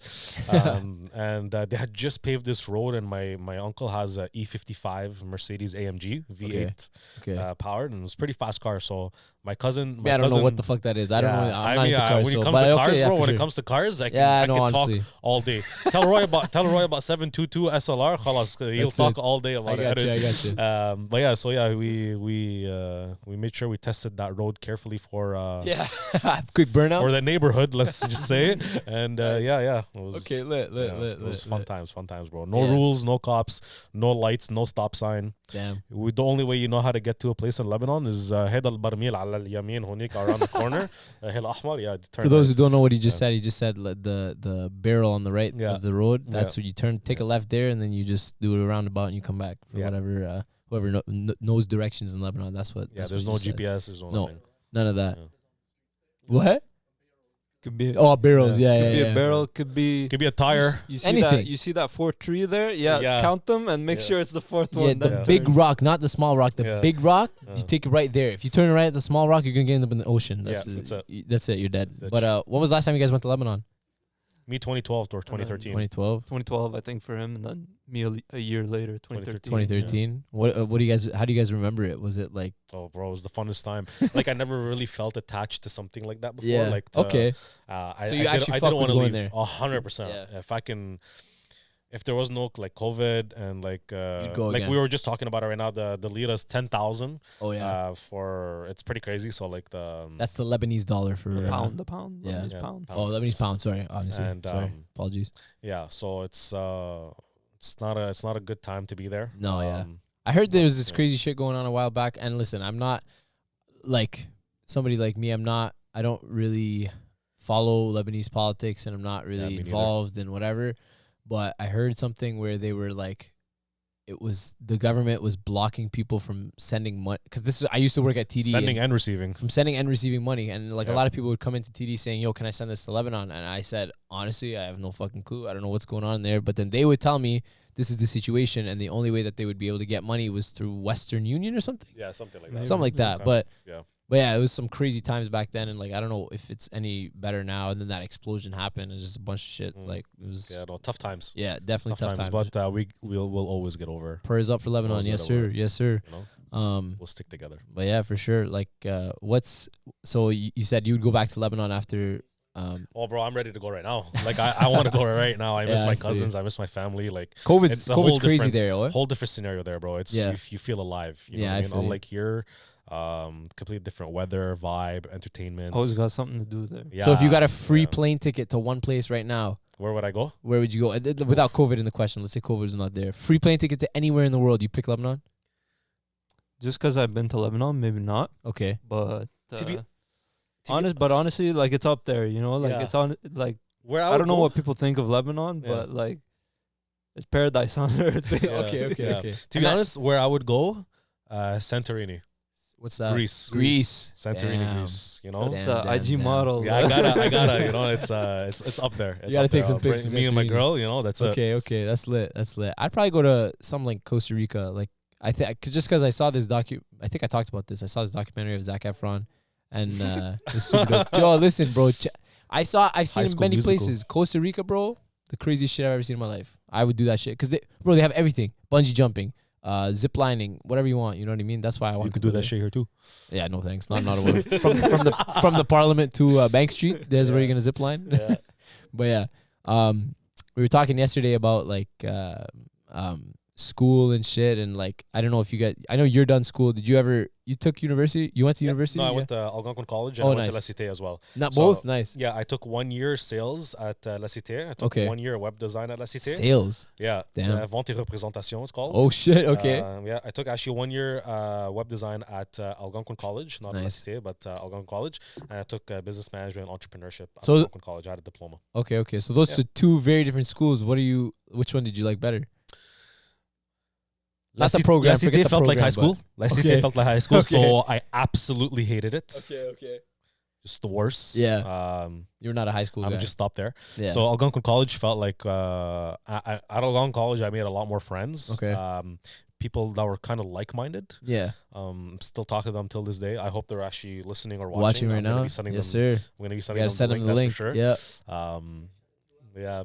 And they had just paved this road, and my uncle has a E55 Mercedes AMG V8 powered, and it was a pretty fast car. So my cousin... I don't know what the fuck that is. I don't know. I'm not into cars. When it comes to cars, bro, when it comes to cars, I can talk all day. Tell Roy about 722 SLR. Khalas, he'll talk all day about it. I got you. But yeah, so yeah, we made sure we tested that road carefully for quick burnout for the neighborhood. Let's just say, and nice. It was lit. It was fun times, bro. No rules, no cops, no lights, no stop sign. Damn. The only way you know how to get to a place in Lebanon is هيدا البرميل على اليمين هونيك around the corner. الأحمر, For those who don't know what he just said, the barrel on the right of the road. That's what you turn, take a left there, and then you just do a roundabout and you come back for whatever whoever knows directions in Lebanon. That's what. Yeah, there's no GPS. There's no nothing. None of that. Yeah. What? Could be barrels. Yeah, could be a barrel. Could be a tire. You see anything. that? You see that 4th tree there? Yeah. Count them and make sure it's the 4th one. The big rock, not the small rock. The big rock. You take it right there. If you turn right at the small rock, you're gonna get up in the ocean. That's it. You're dead. But when was the last time you guys went to Lebanon? Me 2012 or 2013. 2012. 2012, I think, for him, and then me a year later, 2013. 2013. Yeah. What do you guys? How do you guys remember it? Was it like? Oh, bro, it was the funnest time. Like I never really felt attached to something like that before. Yeah. Like Okay. So you actually I fuck didn't with want to going leave. there. 100%. If I can, if there was no like COVID and like go like again. we were just talking about it right now, the lira's 10,000. Oh yeah. For it's pretty crazy. So like That's the Lebanese dollar for The pound. Yeah. Lebanese pound. Oh, Lebanese pound. Sorry, honestly. And, sorry. Apologies. yeah. So it's not a good time to be there. No, yeah. I heard there was this crazy shit going on a while back. And listen, I'm not like somebody like me. I don't really follow Lebanese politics, and I'm not really involved in whatever. But I heard something where they were like, the government was blocking people from sending money. Because I used to work at TD. Sending and receiving. From sending and receiving money. And like a lot of people would come into TD saying, yo, can I send this to Lebanon? And I said, honestly, I have no fucking clue. I don't know what's going on there. But then they would tell me this is the situation, and the only way that they would be able to get money was through Western Union or something. Yeah, something like that. Something like that. But yeah. But yeah, it was some crazy times back then, and like I don't know if it's any better now. And then that explosion happened, and just a bunch of shit. Like it was, tough times. Yeah, definitely tough times. But we'll always get over. Prayers up for Lebanon, yes sir, yes sir. You know? We'll stick together. But yeah, for sure. Like, so you said you would go back to Lebanon after. Oh, bro, I'm ready to go right now. Like I want to go right now. I miss my cousins. I miss my family. Like COVID's crazy there. Whole different scenario there, bro. It's you feel alive. You know what I mean? Unlike here. Completely different weather, vibe, entertainment. Always got something to do there. Yeah, so if you got a free plane ticket to one place right now, where would I go? Where would you go? Without COVID in the question, let's say COVID is not there. Free plane ticket to anywhere in the world, you pick Lebanon? Just because I've been to Lebanon, maybe not. Okay. But honestly, like it's up there, you know? Like it's on, like, where I don't know what people think of Lebanon, but like, it's paradise on earth. Okay. To be honest, where I would go, Santorini. What's that? Greece. Santorini, Greece. You know, that's the IG model. Yeah, I gotta. You know, it's up there. It's you gotta take some pictures. Me and my girl. You know, that's okay. That's lit. I'd probably go to something like Costa Rica. Like I think just because I saw this I think I talked about this. I saw this documentary of Zac Efron, and it's super dope. Joe, listen, bro. I've seen him many places. Costa Rica, bro. The craziest shit I've ever seen in my life. I would do that shit because they have everything. Bungee jumping. Zip lining, whatever you want, you know what I mean? That's why I want you could do that shit here too. Yeah, no thanks. Not a word. from the Parliament to Bank Street, there's where you're gonna zip line. Yeah. But yeah, we were talking yesterday about like school and shit, and like I don't know if I know you're done school. Did you took university? You went to university? No, I went to Algonquin College and I went to La Cité as well. Not both? Nice. Yeah, I took 1 year sales at La Cité. I took 1 year web design at La Cité. Sales? Yeah. Damn. Vente et représentation, it's called. Oh, shit. Okay. Yeah, I took actually 1 year web design at Algonquin College, not La Cité, but Algonquin College. And I took business management and entrepreneurship at Algonquin College. I had a diploma. Okay. So those are two very different schools. Which one did you like better? Not the program. La Cité felt like high school. La Cité felt like high school, so I absolutely hated it. Okay. Just the worst. Yeah. You're not a high school guy. I would just stop there. Yeah. So Algonquin College felt like at Algonquin College I made a lot more friends. Okay. People that were kind of like-minded. Yeah. Still talk to them till this day. I hope they're actually listening or watching right now. Yes, sir. I'm gonna be sending them the link. For sure. Yeah. Yeah.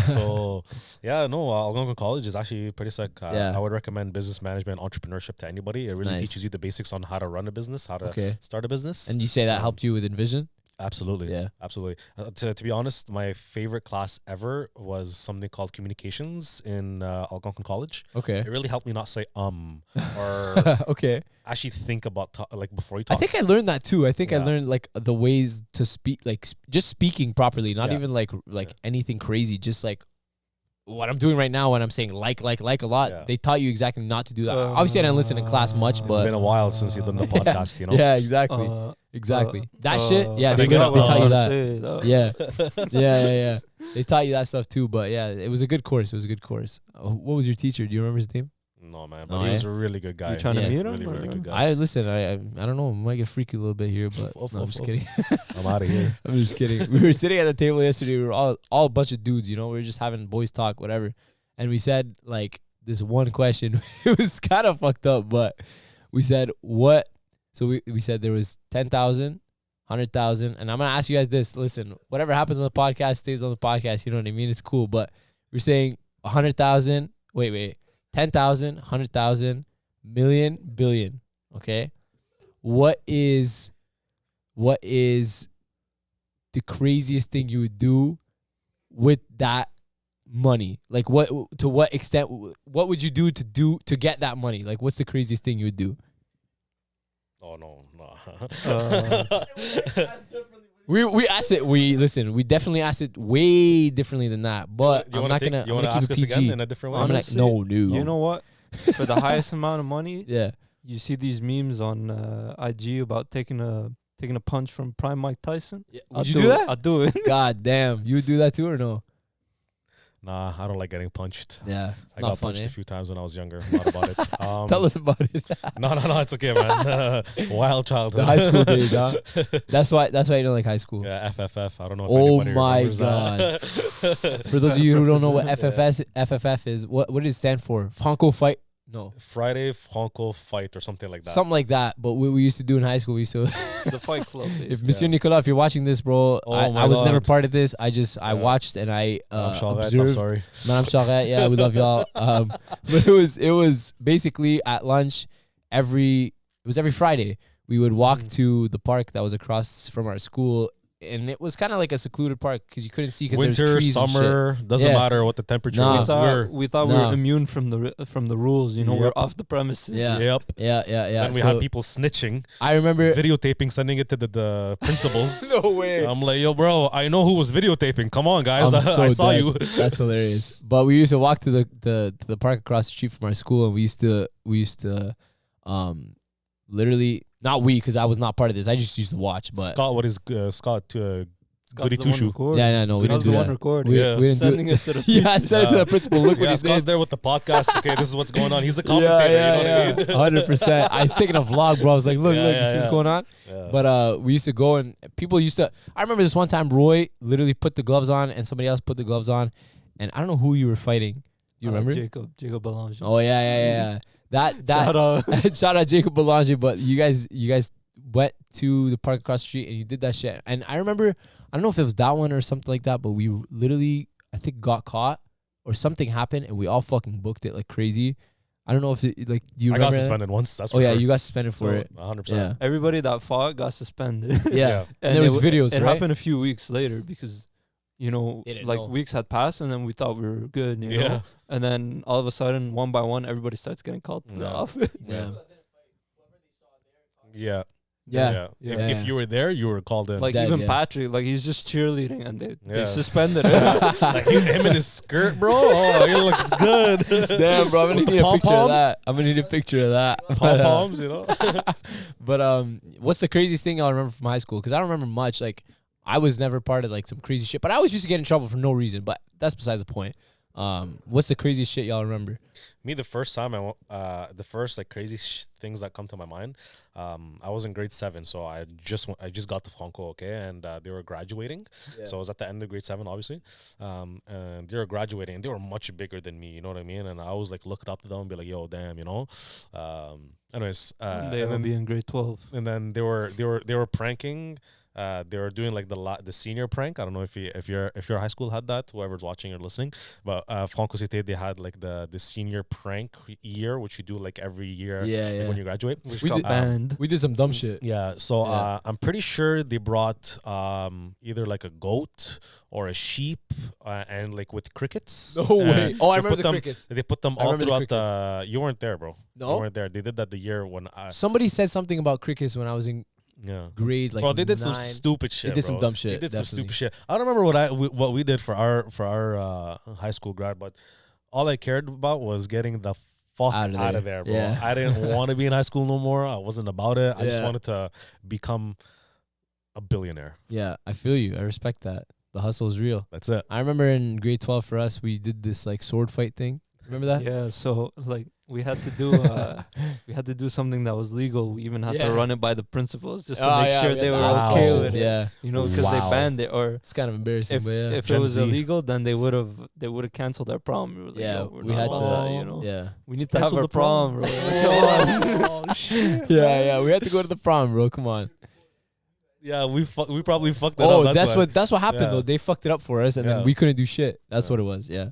So Algonquin College is actually pretty sick. I would recommend business management, entrepreneurship to anybody. It really teaches you the basics on how to run a business, how to start a business. And you say that helped you with NVision? Absolutely. Yeah. Absolutely. To be honest, my favorite class ever was something called communications in Algonquin College. Okay. It really helped me not say or actually think about like before you talk. I think I learned that too. I think I learned like the ways to speak, like just speaking properly, not even like anything crazy, just like what I'm doing right now when I'm saying like a lot. Yeah. They taught you exactly not to do that. Obviously, I didn't listen in class much, but it's been a while since you've done the podcast, you know? Yeah, exactly. That shit. Yeah, they taught you that. Yeah. They taught you that stuff too. But yeah, it was a good course. What was your teacher? Do you remember his name? No, man, but he was a really good guy. You trying to meet him? Really good guy. I don't know. I might get freaky a little bit here, but no, I'm just kidding. I'm out of here. I'm just kidding. We were sitting at the table yesterday. We were all a bunch of dudes, you know. We were just having boys talk, whatever. And we said like this one question. It was kind of fucked up, but we said what? So we said there was 10,000 100,000. And I'm gonna ask you guys this. Listen, whatever happens on the podcast stays on the podcast. You know what I mean? It's cool. But we're saying 100,000. Wait. 10,000, 100,000, million, billion. Okay. What is the craziest thing you would do with that money? Like to what extent, what would you do to get that money? Like what's the craziest thing you would do? Oh no. We asked it. We definitely asked it way differently than that. But I'm not gonna. You want to ask us again in a different way? I'm like, no. You know what? For the highest amount of money, Yeah. you see these memes on IG about taking a punch from Prime Mike Tyson. Yeah. I'll Would you do that? I'll do it. God damn, you would do that too or no? Nah, I don't like getting punched. Yeah, it's I not got fun. punched a few times when I was younger. Not about it. Tell us about it. No, it's okay, man. Wild childhood. The high school days, huh? That's why you don't like high school. Yeah, FFF. I don't know if Oh anybody my remembers god! that. For those of you who don't know what FFF is, what does it stand for? Franco fight? No, Friday Franco fight or something like that. something like that. But what we used to do in high school, we used to. The Fight Club. If Monsieur Nicolas, if you're watching this, bro, I was never part of this. I watched and I I'm observed. sorry. Madame Charette, yeah, we love y'all. But it was basically at lunch every Friday. We would walk to the park that was across from our school, and it was kind of like a secluded park because you couldn't see because there's Winter, trees and shit. summer, doesn't Yeah. matter what the temperature Nah. was. We thought we Nah. were immune from the rules. You know, Yep. we're off the premises. Yeah. Yep. Yeah. Then we So had people snitching, I remember. videotaping, sending it to the principals. No way. I'm like, yo, bro, I know who was videotaping. Come on, guys. I'm so I saw dead. you. That's hilarious. But we used to walk to the park across the street from our school, and we used to literally not we because I was not part of this. I just used to watch. But Scott, what is Scott? Goody Scott's the one two-shoe. recording. yeah, no, we didn't Scott's do the one that. recording. We Yeah. didn't do Sending it. it to the Yeah, I sent it to the principal. Look what Yeah, he Scott's did. there with the podcast. Okay, this is what's going on. He's the commentator. You know what I mean? 100%. I was taking a vlog, bro. I was like, look, Yeah, you see what's yeah. going on? Yeah. But we used to go and people used to. I remember this one time, Roy literally put the gloves on and somebody else put the gloves on, and I don't know who you were fighting. Do you remember? Jacob Belanger. Oh yeah. That Shout out. shout out Jacob Belanger. But you guys went to the park across the street and you did that shit. And I remember, I don't know if it was that one or something like that, but we literally, I think, got caught or something happened and we all fucking booked it like crazy. I don't know if it, like you I remember. got that? suspended once. That's Oh for yeah, sure. you got suspended for it. 100%. Yeah, Everybody that fought got suspended. yeah. And there was videos, It right? happened a few weeks later because, you know, They didn't like know. weeks had passed and then we thought we were good, you Yeah. know? And then all of a sudden, one by one, everybody starts getting called to the Yeah. office. Yeah. Yeah. Yeah. Yeah. If you were there, you were called in. Like Dead, even yeah. Patrick, like he's just cheerleading and they Yeah. suspended him. like him in his skirt, bro. Oh, he looks good. Damn, bro, I'm gonna With the need a picture of pom-poms? that. I'm gonna need a picture of that. Pom poms, you know. But what's the craziest thing y'all remember from high school? Because I don't remember much. Like, I was never part of like some crazy shit, but I always used to get in trouble for no reason. But that's besides the point. What's the craziest shit y'all remember? Me, the first time the first like crazy things that come to my mind. I was in grade 7, so I just got to Franco, okay, and they were graduating. Yeah. So I was at the end of grade 7, obviously, and they were graduating, and they were much bigger than me. You know what I mean? And I always like looked up to them and be like, "Yo, damn," you know. Anyways, One day and I'll then be in grade 12. and then they were pranking. They were doing like the senior prank. I don't know if your high school had that. Whoever's watching or listening, but Franco Cité, they had like the senior prank year, which you do like every year like, when you graduate. We Got did- banned. We did some dumb shit. Yeah, so Yeah. I'm pretty sure they brought either like a goat or a sheep and like with crickets. No way. Oh, I They remember put the them- crickets. They put them I all remember the throughout you weren't there, bro. No? You weren't there. They did that the year when I Somebody said something about crickets when I was in yeah. grade like Bro, they did some 9. stupid shit. They did some bro. dumb shit, They did some definitely. stupid shit. I don't remember what we did for our high school grad, but all I cared about was getting the fuck Out out of of there. there, bro. Yeah. I didn't want to be in high school no more. I wasn't about it. I just Yeah. wanted to become a billionaire. Yeah, I feel you. I respect that. The hustle is real. That's it. I remember in grade 12 for us, we did this like sword fight thing. Remember that? Yeah, so like we had to do something that was legal. We even had Yeah. to run it by the principals just to Oh, make yeah, sure we they had were to ask Wow. okay questions, with it. Yeah. You know, because Wow. they banned it, or It's kind of embarrassing, if but yeah. if it Gen was Z. illegal, then they would have canceled our prom. We were like, Yeah, "Yo, we're we not had about to- that, you know. Yeah. We need to Cancel have the a prom, prom. bro. Come on. Oh shit. Yeah, we had to go to the prom, bro. Come on. Yeah, we probably fucked it up. That's what happened though. They fucked it up for us, and then we couldn't do shit. That's what it was. Yeah.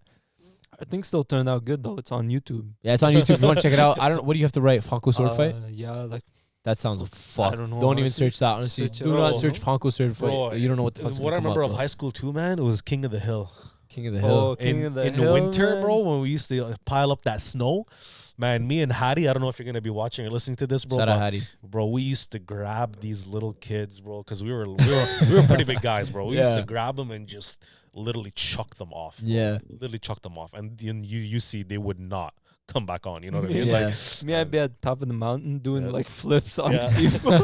I think still turned out good though. It's on YouTube. Yeah, it's on YouTube. If you want to check it out, I don't know. What do you have to write? Franco sword fight? Yeah, like that sounds fucked. I don't know. Don't even search that. Honestly, do not search Franco sword fight. You don't know what the fuck's What I remember up, of high school too, man, it was King of the Hill. King of the Hill. In the winter, bro, when we used to pile up that snow, man, me and Hattie, I don't know if you're going to be watching or listening to this, bro. Shout out Hattie. Bro, we used to grab these little kids, bro, because we were pretty big guys, bro. We used to grab them and just literally chuck them off. Bro. Yeah. Literally chuck them off. And you see they would not come back on. You know what I mean? Yeah. Like, me, I'd be at the top of the mountain doing like flips on people.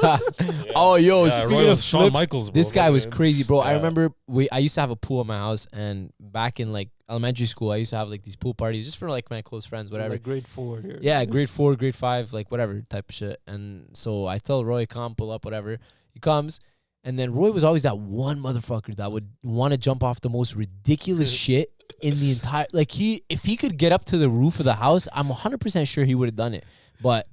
Oh, yo, speaking of Shawn flips, Michaels, bro, this guy was crazy, bro. Yeah. I remember I used to have a pool at my house, and back in like elementary school, I used to have like these pool parties just for like my close friends, whatever. Like grade 4 here. Yeah, grade 4, grade 5, like whatever type of shit. And so I tell Roy, come pull up, whatever. He comes, and then Roy was always that one motherfucker that would want to jump off the most ridiculous shit in the entire, like if he could get up to the roof of the house, I'm 100% sure he would have done it. But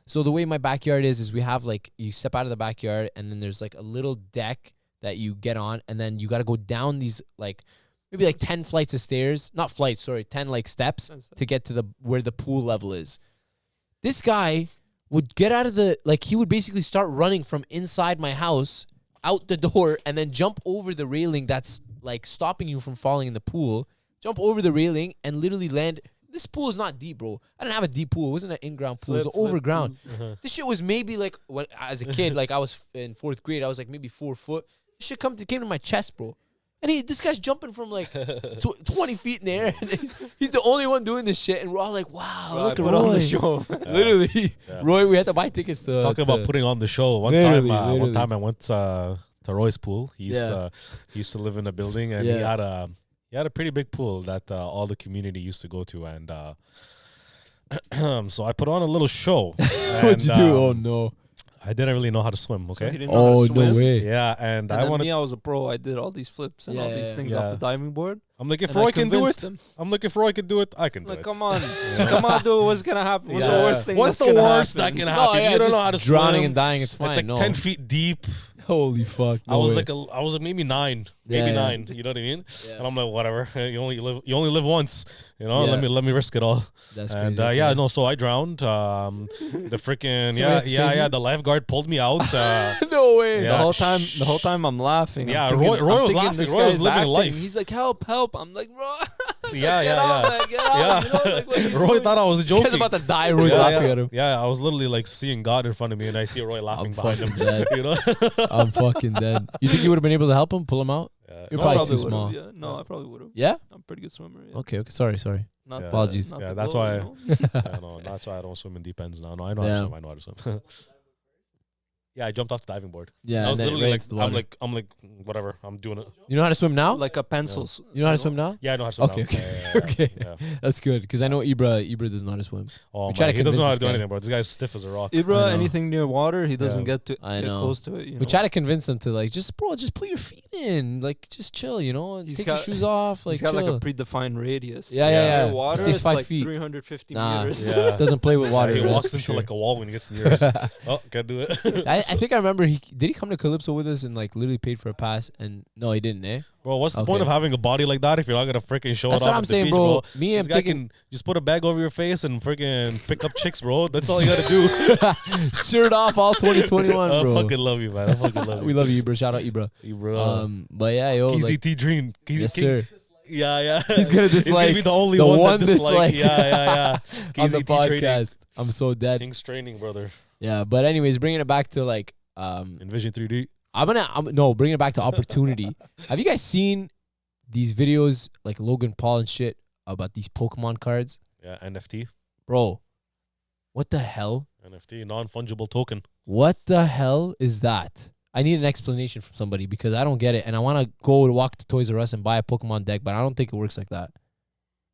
so the way my backyard is we have like, you step out of the backyard and then there's like a little deck that you get on, and then you got to go down these like, maybe like 10 flights of stairs, not flights, sorry, 10 like steps to get to where the pool level is. This guy would get out of he would basically start running from inside my house out the door and then jump over the railing that's like stopping you from falling in the pool, jump over the railing and literally land. This pool is not deep, bro. I didn't have a deep pool. It wasn't an in-ground pool. It was over ground. This shit was maybe like, when as a kid, like I was in 4th grade, I was like maybe 4 foot. This shit came to my chest, bro. And this guy's jumping from like 20 feet in the air. And he's the only one doing this shit. And we're all like, wow, look at Roy. On the show. Literally. Yeah. Roy, we had to buy tickets to... Talking about putting on the show. One time I went to Roy's pool. He used to live in a building, and he had a pretty big pool that all the community used to go to. And so I put on a little show. What'd you do? Oh, no. I didn't really know how to swim, okay? So he didn't know how to swim? No way. Yeah, and I wanted... I was a pro. I did all these flips and all these things off the diving board. I'm like, if Roy can do it, I can do it. Come on. Come on, dude. What's going to happen? What's the worst thing that can happen? You don't know how to swim. Drowning and dying, it's fine. It's like 10 feet deep. Holy fuck. I was like maybe 9. Maybe 9. You know what I mean? Yeah. And I'm like, whatever. You only live once. You know, let me risk it all. That's and crazy. So I drowned. The freaking the lifeguard pulled me out. No way. Yeah. The whole time I'm laughing. Yeah, Roy was laughing. Roy was living life. He's like, help. I'm like, Roy. Yeah. Get out. You know, like, Roy thought I was joking. He's about to die. Roy's laughing at him. Yeah, I was literally like seeing God in front of me, and I see Roy laughing behind him. Dead. You know, I'm fucking dead. You think you would have been able to help him, pull him out? You're probably too small. Yeah. No, I probably would have. Yeah? I'm a pretty good swimmer. Yeah. Okay. Sorry. Apologies. Yeah, that's why. That's why I don't swim in deep ends now. No, I know how to swim. Yeah, I jumped off the diving board. Yeah, I was literally like, I'm like, whatever, I'm doing it. You know how to swim now? Like a pencil. Yeah. You know how to swim now? Yeah, I know how to swim now. Okay. Yeah. That's good, because I know Ibra doesn't know how to swim. Oh, man, he doesn't know how to do anything, bro. This guy's stiff as a rock. Ibra, anything near water, he doesn't get close to it. We try to convince him to like, just put your feet in, like just chill, you know, take your shoes off, like he's got chill. like a predefined radius. Yeah. Water stays is 5 like feet. 350 nah, meters. Yeah. Doesn't play with water. He walks into like a wall when he gets near us. Oh, can't do it. I think I remember did he come to Calypso with us and like literally paid for a pass? And no, he didn't, eh? Bro, what's the point of having a body like that if you're not gonna freaking show That's it off? That's what I'm saying, beach, bro. Me and guy can just put a bag over your face and freaking pick up chicks, bro. That's all you gotta do. Shirt off all 2021, bro. I fucking love you, man. I fucking love you. We love you, Ibra. Shout out Ibra. But yeah, yo, KZT Dream. Yes, sir. Yeah. He's gonna dislike. He's gonna be the only one that dislike. Yeah. On the podcast. I'm so dead. King's training, brother. Yeah, but anyways, bringing it back to like NVision3D. Bringing it back to opportunity. Have you guys seen these videos like Logan Paul and shit about these Pokemon cards? Yeah, NFT. Bro, what the hell? NFT, non-fungible token. What the hell is that? I need an explanation from somebody because I don't get it. And I want to go and walk to Toys R Us and buy a Pokemon deck, but I don't think it works like that.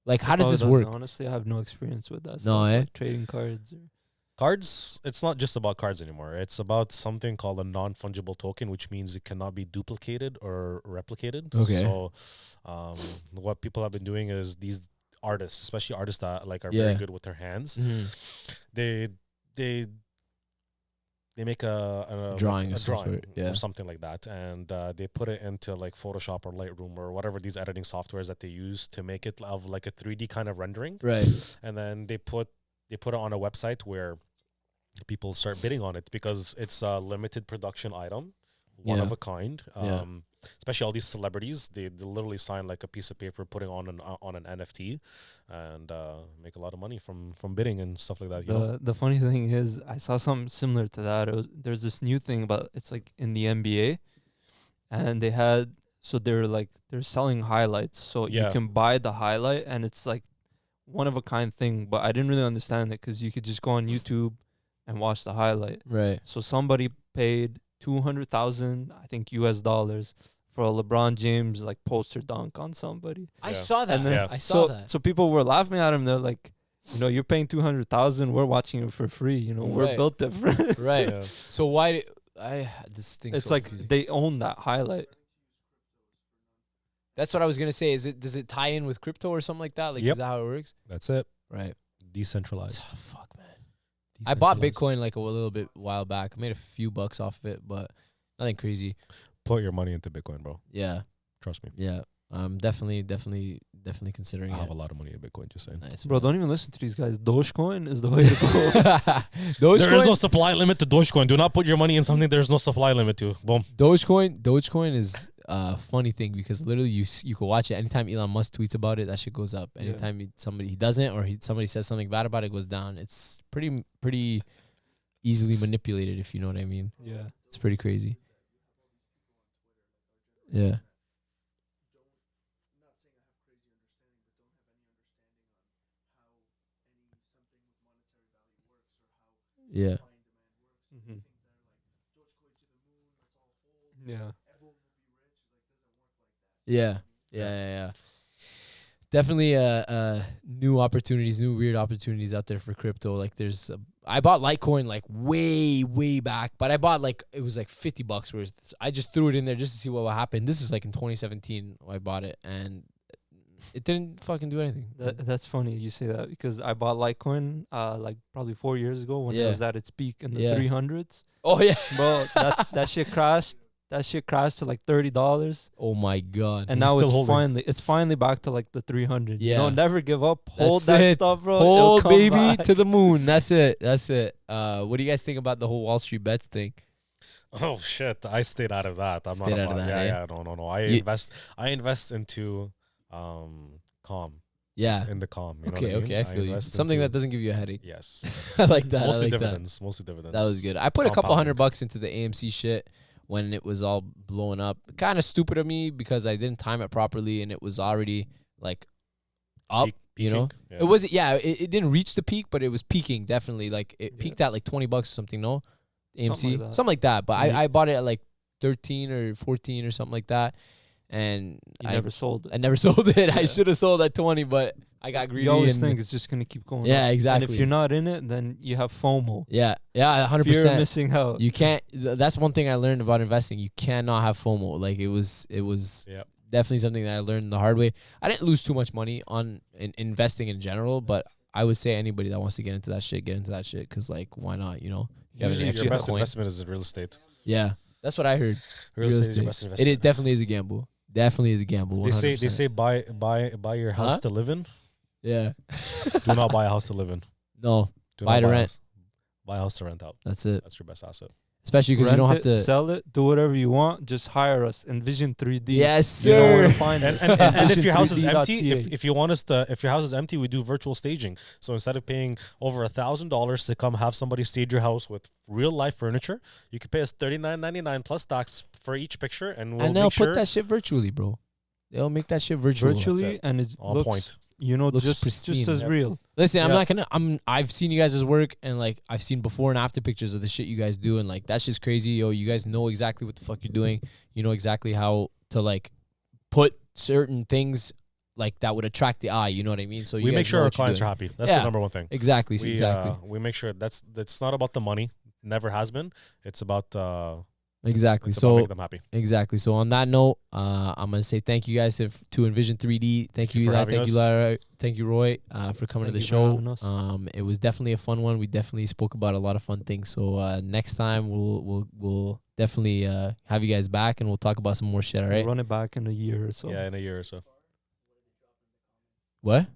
Like, how does this work? Honestly, I have no experience with that. No, like trading cards. Cards, it's not just about cards anymore. It's about something called a non-fungible token, which means it cannot be duplicated or replicated. Okay. So what people have been doing is these artists, especially artists that like are very good with their hands, they they make a drawing, a drawing yeah, or something like that, and they put it into like Photoshop or Lightroom or whatever these editing softwares that they use to make it of like a 3D kind of rendering. Right. And then they put it on a website where people start bidding on it because it's a limited production item, one of a kind. Especially all these celebrities, they literally sign like a piece of paper, putting on an NFT, and make a lot of money from bidding and stuff like that. The funny thing is, I saw something similar to that. There's this new thing about, it's like in the NBA, and they're selling highlights, so you can buy the highlight, and it's like one of a kind thing. But I didn't really understand it because you could just go on YouTube and watch the highlight. Right. So somebody paid 200,000, I think, US dollars for a LeBron James like poster dunk on somebody. I saw that. And then, I saw that. So people were laughing at him. They're like, you're paying 200,000. We're watching it for free. We're built different. Right. So why did this thing? It's so like confusing. they own that highlight. That's what I was gonna say. Does it tie in with crypto or something like that? Like, is that how it works? That's it. Right. Decentralized. Fuck, man. I bought Bitcoin like a little bit while back. I made a few bucks off of it, but nothing crazy. Put your money into Bitcoin, bro. Yeah. Trust me. Yeah. Definitely considering I it. have a lot of money in Bitcoin, just saying. Nice, bro, don't even listen to these guys. Dogecoin is the way to go. There is no supply limit to Dogecoin. Do not put your money in something there's no supply limit to. Boom. Dogecoin is a funny thing because literally you can watch it anytime Elon Musk tweets about it, that shit goes up. Anytime he doesn't, or somebody says something bad about it, goes down. It's pretty easily manipulated, if you know what I mean. Yeah. It's pretty crazy. Yeah. Yeah. Mm-hmm. Yeah. Yeah. Definitely new opportunities, new weird opportunities out there for crypto. Like I bought Litecoin like way back, but I bought it was like $50 worth. I just threw it in there just to see what would happen. This is like in 2017 I bought it, and it didn't fucking do anything. That's funny you say that, because I bought Litecoin like probably 4 years ago when it was at its peak in the 300s. Oh yeah, bro, that shit crashed. That shit crashed to like $30. Oh my god! And now it's finally back to like the 300. Yeah, never give up. Hold that stuff, bro. Hold baby back to the moon. That's it. What do you guys think about the whole Wall Street bets thing? Oh shit! I stayed out of that. I'm stayed not out of that. Yeah, no. I invest into calm. Yeah. In the calm. Okay, I feel you. Something that doesn't give you a headache. Yes. I like that. Mostly like dividends. That. Mostly dividends. That was good. I put a couple $100 into the AMC shit when it was all blowing up. Kind of stupid of me because I didn't time it properly and it was already like up, peaking? Yeah. It wasn't, it didn't reach the peak, but it was peaking definitely. Like it peaked at like $20 or something, no? AMC? Something like that. But I bought it at like 13 or 14 or something like that. And I never sold it. I never sold it. Yeah. I should have sold at 20, but I got greedy. You always think it's just going to keep going. Yeah, up. exactly. And if you're not in it, then you have FOMO. Yeah, 100%. Fear of missing out. You can't. That's one thing I learned about investing. You cannot have FOMO. Like it was definitely something that I learned the hard way. I didn't lose too much money on investing in general, but I would say anybody that wants to get into that shit, get into that shit. Because like, why not? You have an extra your best coin. investment is in real estate. Yeah, that's what I heard. Real estate is your best investment. It definitely is a gamble. Definitely is a gamble. 100%. They say buy your house to live in. Yeah. Do not buy a house to live in. No. Buy to rent. Buy a house to rent out. That's it. That's your best asset. Especially because you don't have to sell it, do whatever you want. Just hire us. NVision3D. Yes, sir. You know where to find us. And if your house is empty, if your house is empty, we do virtual staging. So instead of paying over $1,000 to come have somebody stage your house with real life furniture, you can pay us $39.99 plus tax for each picture, and they'll put that shit virtually, bro. They'll make that shit virtually, and it on looks point. Just as real. Listen, I'm not gonna. I've seen you guys' work, and like I've seen before and after pictures of the shit you guys do, and like that's just crazy. Yo, you guys know exactly what the fuck you're doing. You know exactly how to like put certain things like that would attract the eye. You know what I mean? So we make sure our clients are happy. That's the number one thing. Exactly. We make sure that's not about the money. Never has been. It's about Exactly. It's about So making them happy. exactly. So on that note, I'm gonna say thank you guys to Envision3D. Thank you, Eli. Thank you, Lara. Thank you, Roy, for coming to the show. It was definitely a fun one. We definitely spoke about a lot of fun things. So next time we'll definitely have you guys back and we'll talk about some more shit. All right. We'll run it back in a year or so. Yeah, in a year or so. What?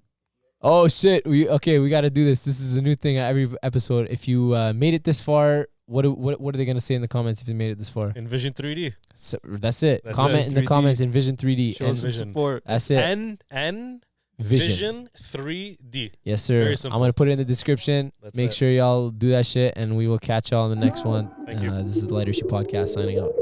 Oh shit! We got to do this. This is a new thing at every episode. If you made it this far, what are they gonna say in the comments if you made it this far? NVision3D. So that's it. That's Comment it. in the comments. Envision3D. Show some support. That's it. Vision 3D. Yes, sir. I'm gonna put it in the description. Make sure y'all do that shit, and we will catch y'all on the next one. Thank you. This is the Leadership Podcast signing out.